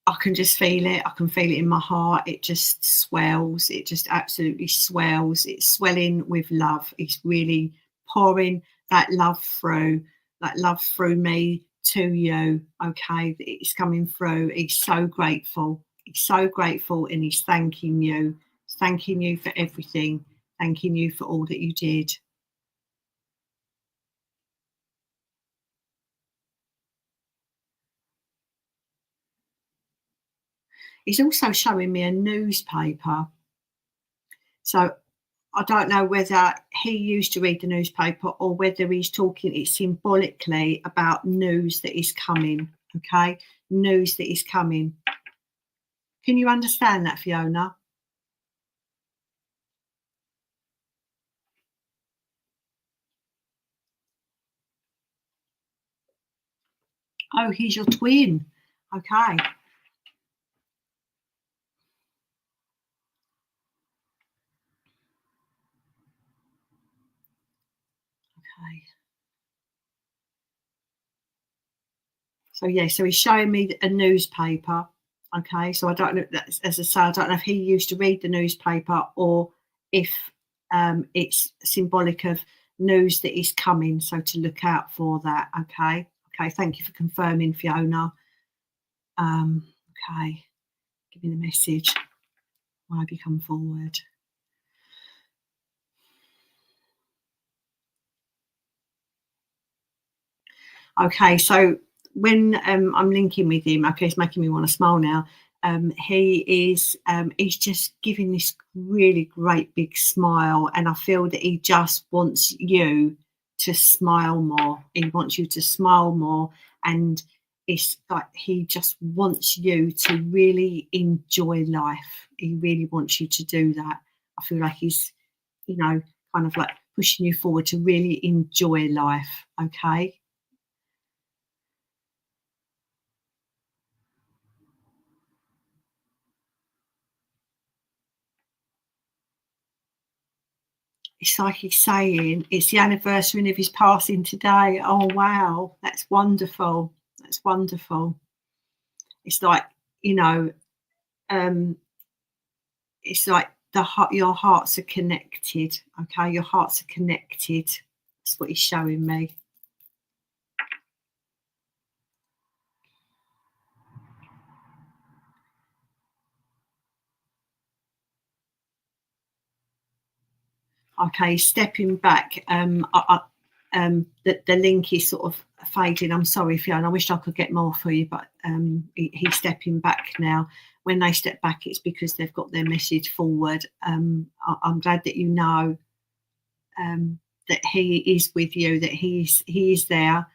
I can just feel it. I can feel it in my heart. It just swells. It just absolutely swells. It's swelling with love. It's really pouring that love through me to you. Okay, it's coming through. He's so grateful. He's so grateful, and he's thanking you. Thanking you for everything. Thanking you for all that you did. He's also showing me a newspaper. So I don't know whether he used to read the newspaper or whether he's talking it symbolically about news that is coming. Okay, news that is coming. Can you understand that, Fiona? Oh, he's your twin. Okay. Okay. So yeah, so he's showing me a newspaper. Okay, so I don't know. As I say, I don't know if he used to read the newspaper or if it's symbolic of news that is coming. So to look out for that. Okay. Okay. Thank you for confirming, Fiona. Okay. Give me the message. Why have you come forward? Okay, so when I'm linking with him, okay, it's making me want to smile now. He's just giving this really great big smile, and I feel that he just wants you to smile more. He wants you to smile more, and it's like he just wants you to really enjoy life. He really wants you to do that. I feel like he's, kind of like pushing you forward to really enjoy life. Okay. it's like he's saying it's the anniversary of his passing today. Oh, wow. That's wonderful. That's wonderful. It's like, you know, it's like your hearts are connected. Okay, your hearts are connected. That's what he's showing me. Okay, stepping back. The link is sort of fading. I'm sorry, Fiona. I wish I could get more for you, but he's stepping back now. When they step back, it's because they've got their message forward. I'm glad that you know that he is with you, that he is there,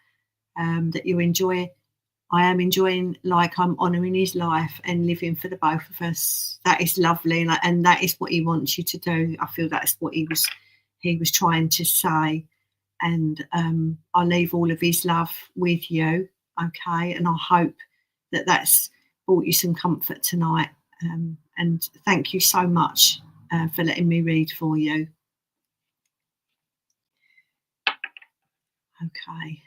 that you enjoy. I am enjoying, like, I'm honouring his life and living for the both of us. That is lovely, and that is what he wants you to do. I feel that's what he was trying to say. And I leave all of his love with you, okay? And I hope that that's brought you some comfort tonight. And thank you so much for letting me read for you. Okay.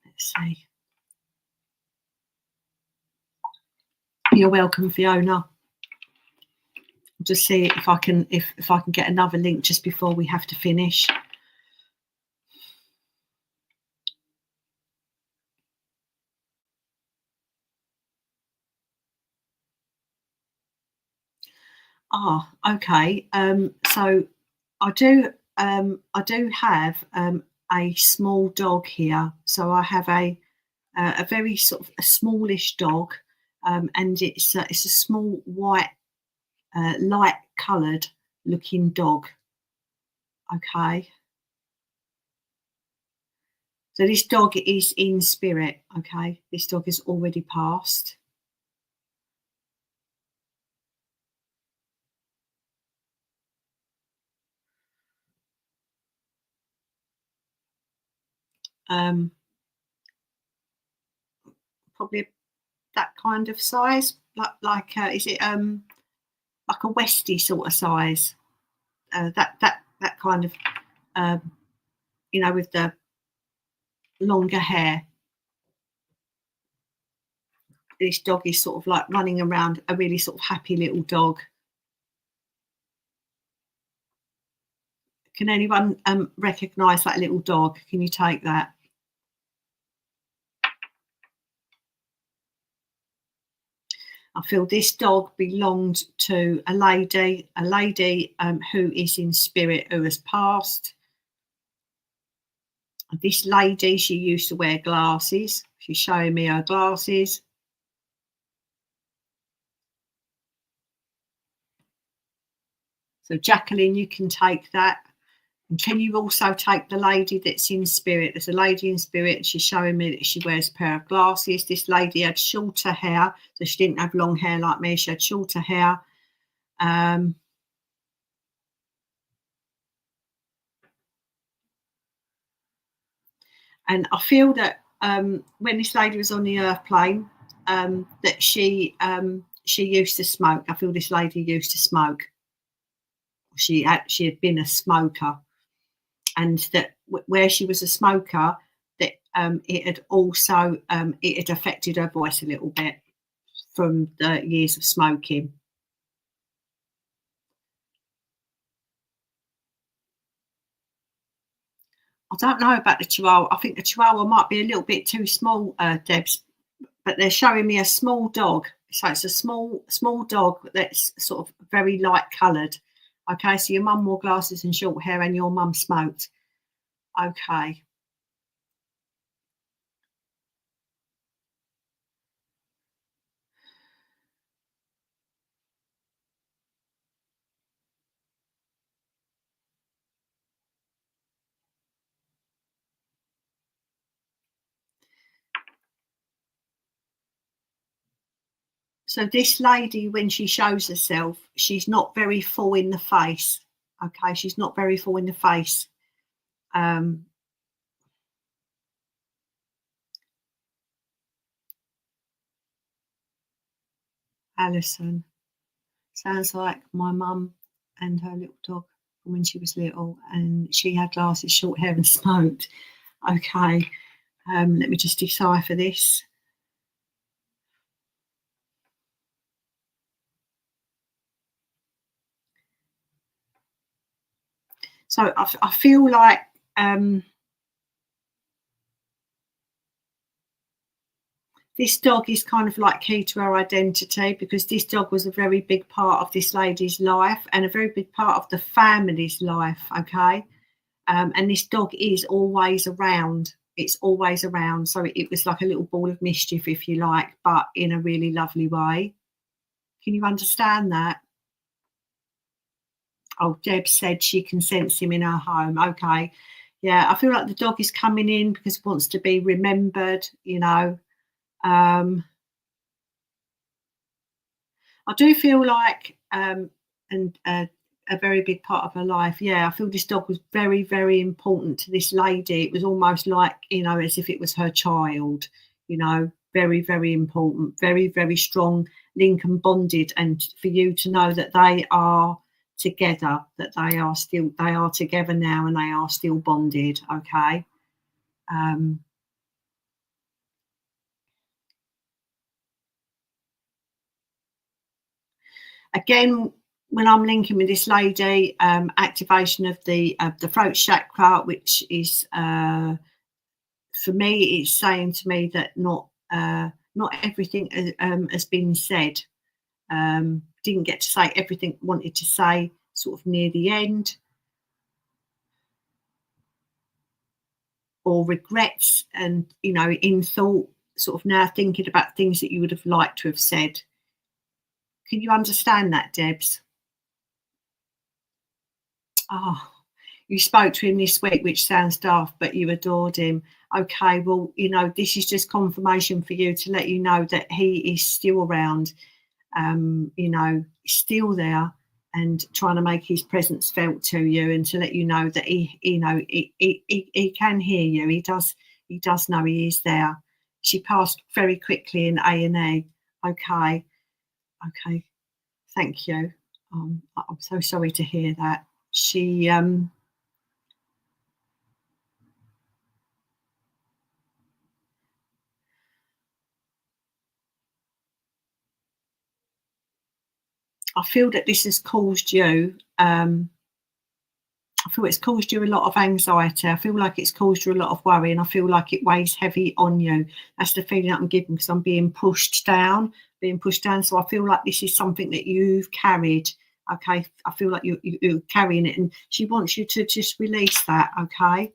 Let's see. You're welcome, Fiona. Just see if I can get another link just before we have to finish. Okay. So I do have a small dog here. So I have a very sort of a smallish dog, and it's a small white, light coloured looking dog. Okay. So this dog is in spirit. Okay. This dog is already passed. Probably that kind of size, like is it like a Westie sort of size? That kind of you know, with the longer hair. This dog is sort of like running around, a really sort of happy little dog. Can anyone recognise that little dog? Can you take that? I feel this dog belonged to a lady who is in spirit, who has passed. This lady, she used to wear glasses. She's showing me her glasses. So Jacqueline, you can take that. And can you also take the lady that's in spirit? There's a lady in spirit. She's showing me that she wears a pair of glasses. This lady had shorter hair, so she didn't have long hair like me. She had shorter hair. And I feel that when this lady was on the earth plane, that she used to smoke. I feel this lady used to smoke. She had been a smoker. And that where she was a smoker, that it had also it had affected her voice a little bit from the years of smoking. I don't know about the Chihuahua. I think the Chihuahua might be a little bit too small, Debs, but they're showing me a small dog. So it's a small dog that's sort of very light coloured. Okay, so your mum wore glasses and short hair and your mum smoked. Okay. So this lady, when she shows herself, she's not very full in the face. Okay, she's not very full in the face. Alison. Sounds like my mum and her little dog from when she was little, and she had glasses, short hair, and smoked. Okay, let me just decipher this. So I feel like this dog is kind of like key to her identity, because this dog was a very big part of this lady's life and a very big part of the family's life, okay? And this dog is always around. It's always around. So it was like a little ball of mischief, if you like, but in a really lovely way. Can you understand that? Oh, Deb said she can sense him in her home. Okay. Yeah, I feel like the dog is coming in because it wants to be remembered, you know. I do feel like, and a very big part of her life. Yeah, I feel this dog was very, very important to this lady. It was almost like, you know, as if it was her child, you know, very, very important, very, very strong link and bonded. And for you to know that they are together, that they are together now and they are still bonded, okay? Again, when I'm linking with this lady, activation of the throat chakra, which is for me, it's saying to me that not everything has been said. Didn't get to say everything wanted to say sort of near the end, or regrets, and you know, in thought, sort of now thinking about things that you would have liked to have said. Can you understand that, Debs? Oh, you spoke to him this week, which sounds daft, but you adored him. Okay, well, you know, this is just confirmation for you to let you know that he is still around, you know, still there and trying to make his presence felt to you, and to let you know that he you know, he can hear you. He does know he is there. She passed very quickly in A&E. Okay, okay, thank you. I'm so sorry to hear that. She I feel that this has caused you, I feel it's caused you a lot of anxiety. I feel like it's caused you a lot of worry, and I feel like it weighs heavy on you. That's the feeling that I'm getting, because I'm being pushed down. So I feel like this is something that you've carried. Okay, I feel like you're carrying it, and she wants you to just release that. Okay.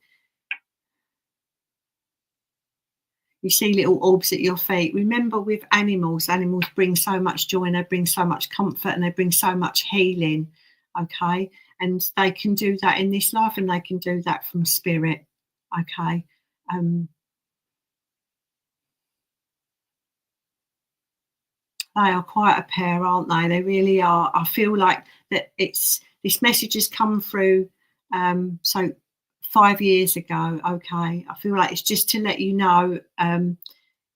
You see little orbs at your feet. Remember, with animals bring so much joy, and they bring so much comfort, and they bring so much healing. Okay. And they can do that in this life, and they can do that from spirit. Okay. They are quite a pair, aren't they? They really are. I feel like that this message has come through. So 5 years ago. Okay. I feel like it's just to let you know,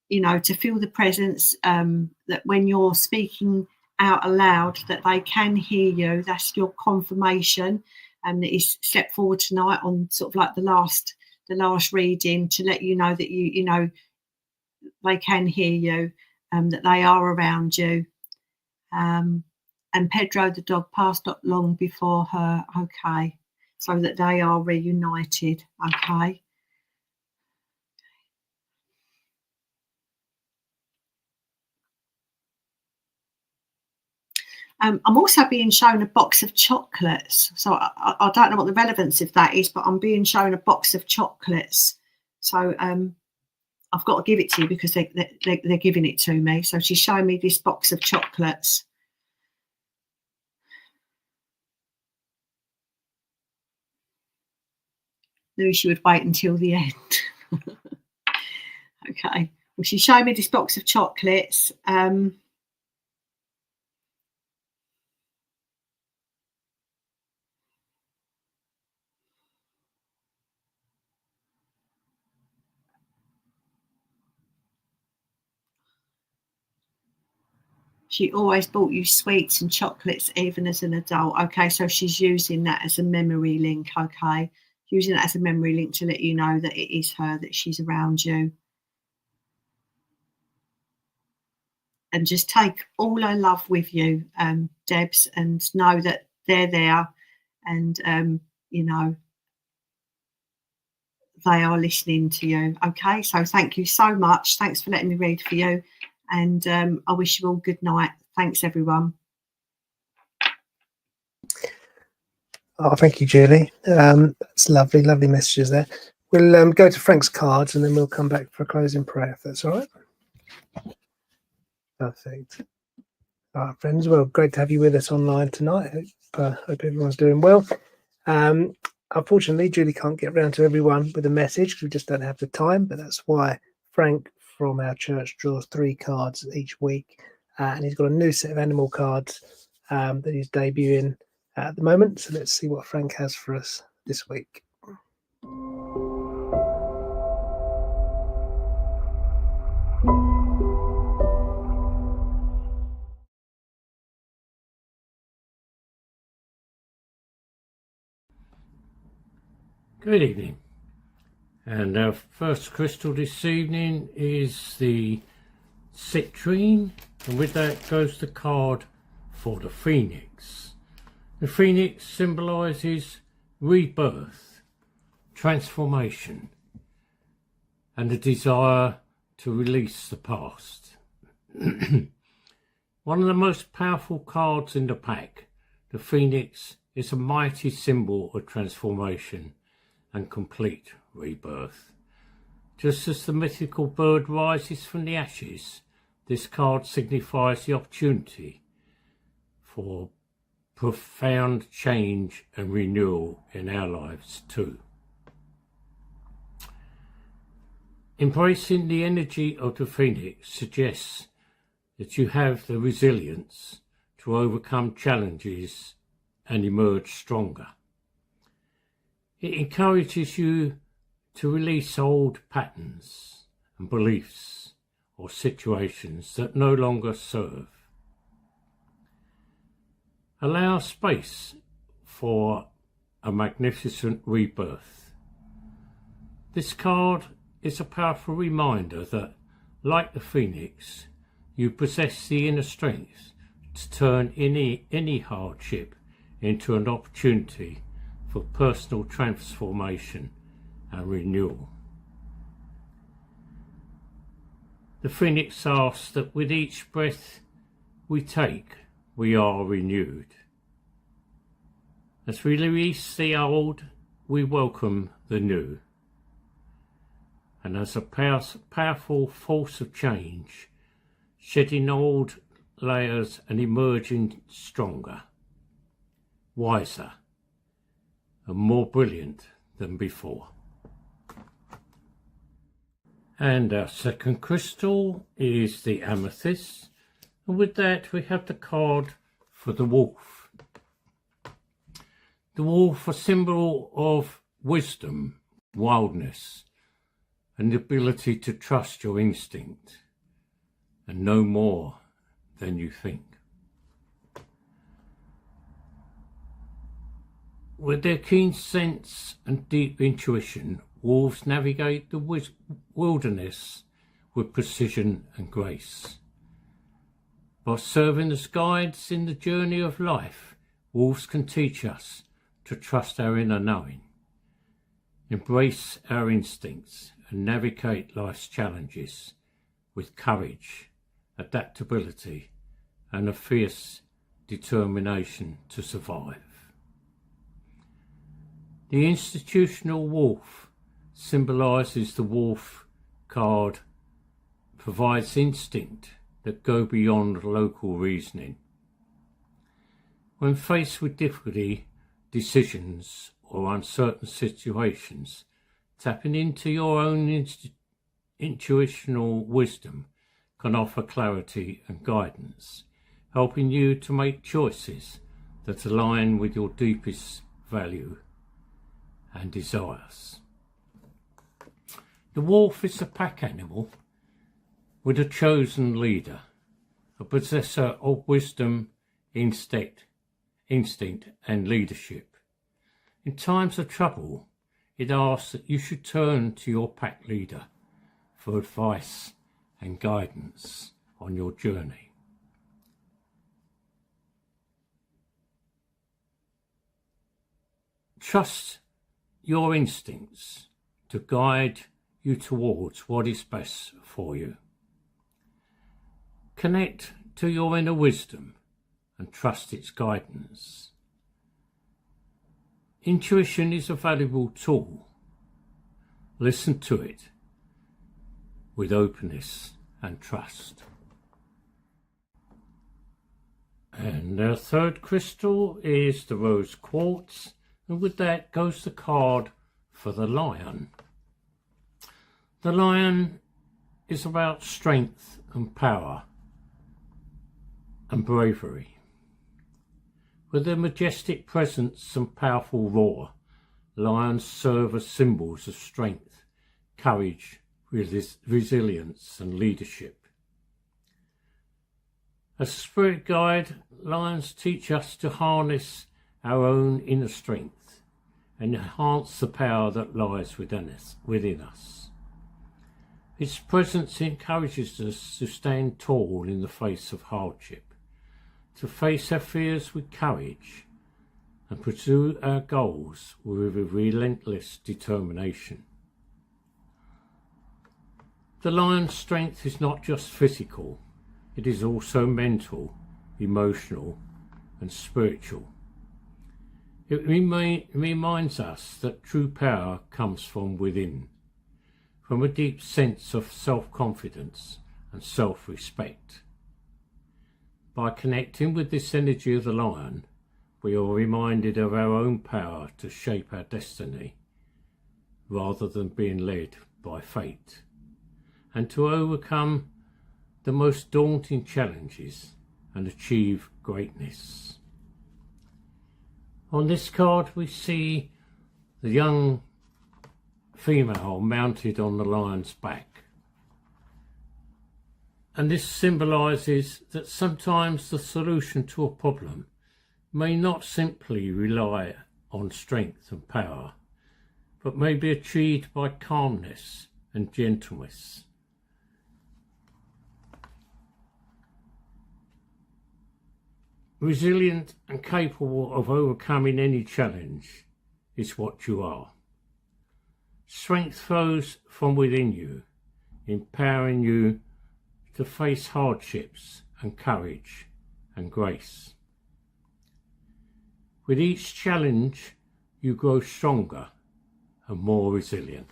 you know, to feel the presence, that when you're speaking out aloud, that they can hear you. That's your confirmation, and that is stepped forward tonight on sort of like the last reading, to let you know that you know they can hear you, that they are around you. And Pedro the dog passed not long before her. Okay, so that they are reunited. Okay. I'm also being shown a box of chocolates. So I don't know what the relevance of that is, but I'm being shown a box of chocolates. So I've got to give it to you because they're giving it to me. So she's showing me this box of chocolates. Knew she would wait until the end. Okay. Well, she's showing me this box of chocolates. She always bought you sweets and chocolates, even as an adult. Okay, so she's using that as a memory link. Okay, using that as a memory link to let you know that it is her, that she's around you. And just take all her love with you, Debs, and know that they're there, and you know, they are listening to you. Okay, so thank you so much. Thanks for letting me read for you, and I wish you all good night. Thanks, everyone. Oh, thank you, Julie. That's lovely, lovely messages there. We'll go to Frank's cards and then we'll come back for a closing prayer, if that's all right. Perfect. All right, friends. Well, great to have you with us online tonight. Hope everyone's doing well. Unfortunately, Julie can't get round to everyone with a message because we just don't have the time, but that's why Frank from our church draws 3 cards each week. And he's got a new set of animal cards that he's debuting at the moment. So let's see what Frank has for us this week. Good evening, and our first crystal this evening is the citrine, and with that goes the card for the phoenix. The phoenix symbolises rebirth, transformation, and the desire to release the past. One of the most powerful cards in the pack, the phoenix is a mighty symbol of transformation and complete rebirth. Just as the mythical bird rises from the ashes, this card signifies the opportunity for profound change and renewal in our lives too. Embracing the energy of the phoenix suggests that you have the resilience to overcome challenges and emerge stronger. It encourages you to release old patterns and beliefs or situations that no longer serve. Allow space for a magnificent rebirth. This card is a powerful reminder that, like the phoenix, you possess the inner strength to turn any hardship into an opportunity for personal transformation and renewal. The phoenix asks that with each breath we take, we are renewed. As we release the old, we welcome the new. And as a powerful force of change, shedding old layers and emerging stronger, wiser, and more brilliant than before. And our second crystal is the amethyst, and with that we have the card for the wolf. The wolf, a symbol of wisdom, wildness, and the ability to trust your instinct and know more than you think. With their keen sense and deep intuition, wolves navigate the wilderness with precision and grace. By serving as guides in the journey of life, wolves can teach us to trust our inner knowing, embrace our instincts, and navigate life's challenges with courage, adaptability, and a fierce determination to survive. The institutional wolf symbolises the wolf card, provides instinct that go beyond local reasoning. When faced with difficulty, decisions, or uncertain situations, tapping into your own intuitional wisdom can offer clarity and guidance, helping you to make choices that align with your deepest value and desires. The wolf is a pack animal with a chosen leader, a possessor of wisdom, instinct and leadership. In times of trouble, it asks that you should turn to your pack leader for advice and guidance on your journey. Trust your instincts to guide you towards what is best for you. Connect to your inner wisdom and trust its guidance. Intuition is a valuable tool. Listen to it with openness and trust. And our third crystal is the rose quartz, and with that goes the card for the lion. The lion is about strength and power and bravery. With their majestic presence and powerful roar, lions serve as symbols of strength, courage, resilience and leadership. As a spirit guide, lions teach us to harness our own inner strength and enhance the power that lies within us. Its presence encourages us to stand tall in the face of hardship, to face our fears with courage and pursue our goals with a relentless determination. The lion's strength is not just physical, it is also mental, emotional and spiritual. It reminds us that true power comes from within, from a deep sense of self-confidence and self-respect. By connecting with this energy of the lion, we are reminded of our own power to shape our destiny, rather than being led by fate, and to overcome the most daunting challenges and achieve greatness. On this card we see the young female mounted on the lion's back. And this symbolises that sometimes the solution to a problem may not simply rely on strength and power, but may be achieved by calmness and gentleness. Resilient and capable of overcoming any challenge is what you are. Strength flows from within you, empowering you to face hardships and courage and grace. With each challenge, you grow stronger and more resilient.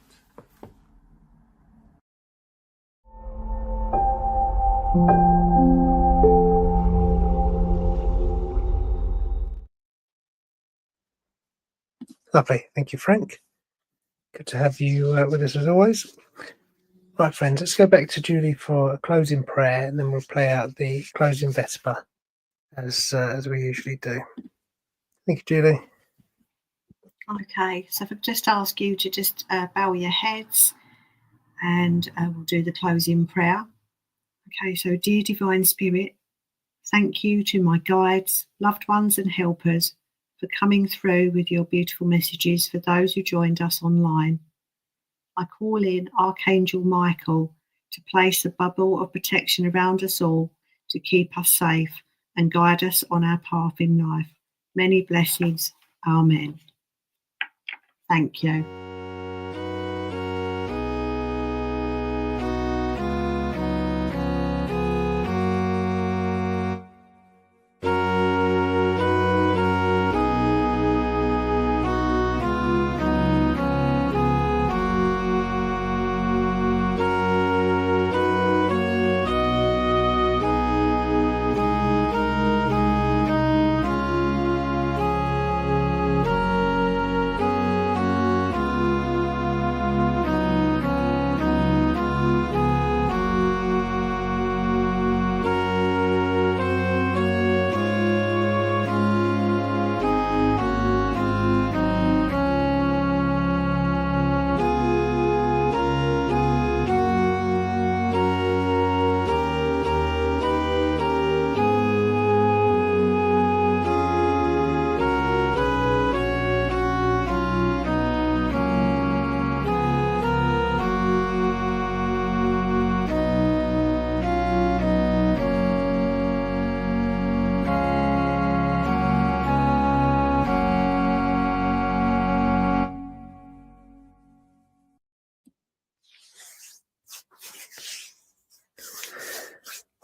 Lovely. Thank you, Frank. Good to have you with us as always. Right, friends, let's go back to Julie for a closing prayer, and then we'll play out the closing Vesper as we usually do. Thank you, Julie. Okay, so if I could just ask you to just bow your heads, and we'll do the closing prayer. Okay, so dear Divine Spirit, thank you to my guides, loved ones and helpers for coming through with your beautiful messages for those who joined us online. I call in Archangel Michael to place a bubble of protection around us all to keep us safe and guide us on our path in life. Many blessings. Amen. Thank you.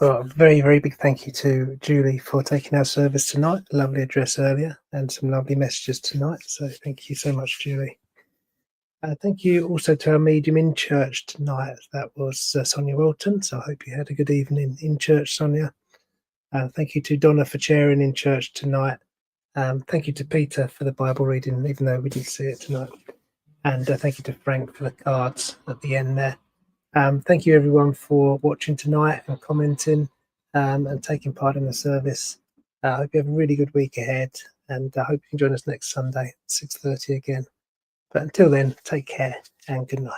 Well, a very, very big thank you to Julie for taking our service tonight. Lovely address earlier and some lovely messages tonight. So thank you so much, Julie. Thank you also to our medium in church tonight. That was Sonia Wilton. So I hope you had a good evening in church, Sonia. Thank you to Donna for chairing in church tonight. Thank you to Peter for the Bible reading, even though we didn't see it tonight. And thank you to Frank for the cards at the end there. Thank you everyone for watching tonight and commenting and taking part in the service. I hope you have a really good week ahead, and I hope you can join us next Sunday at 6:30 again. But until then, take care and good night.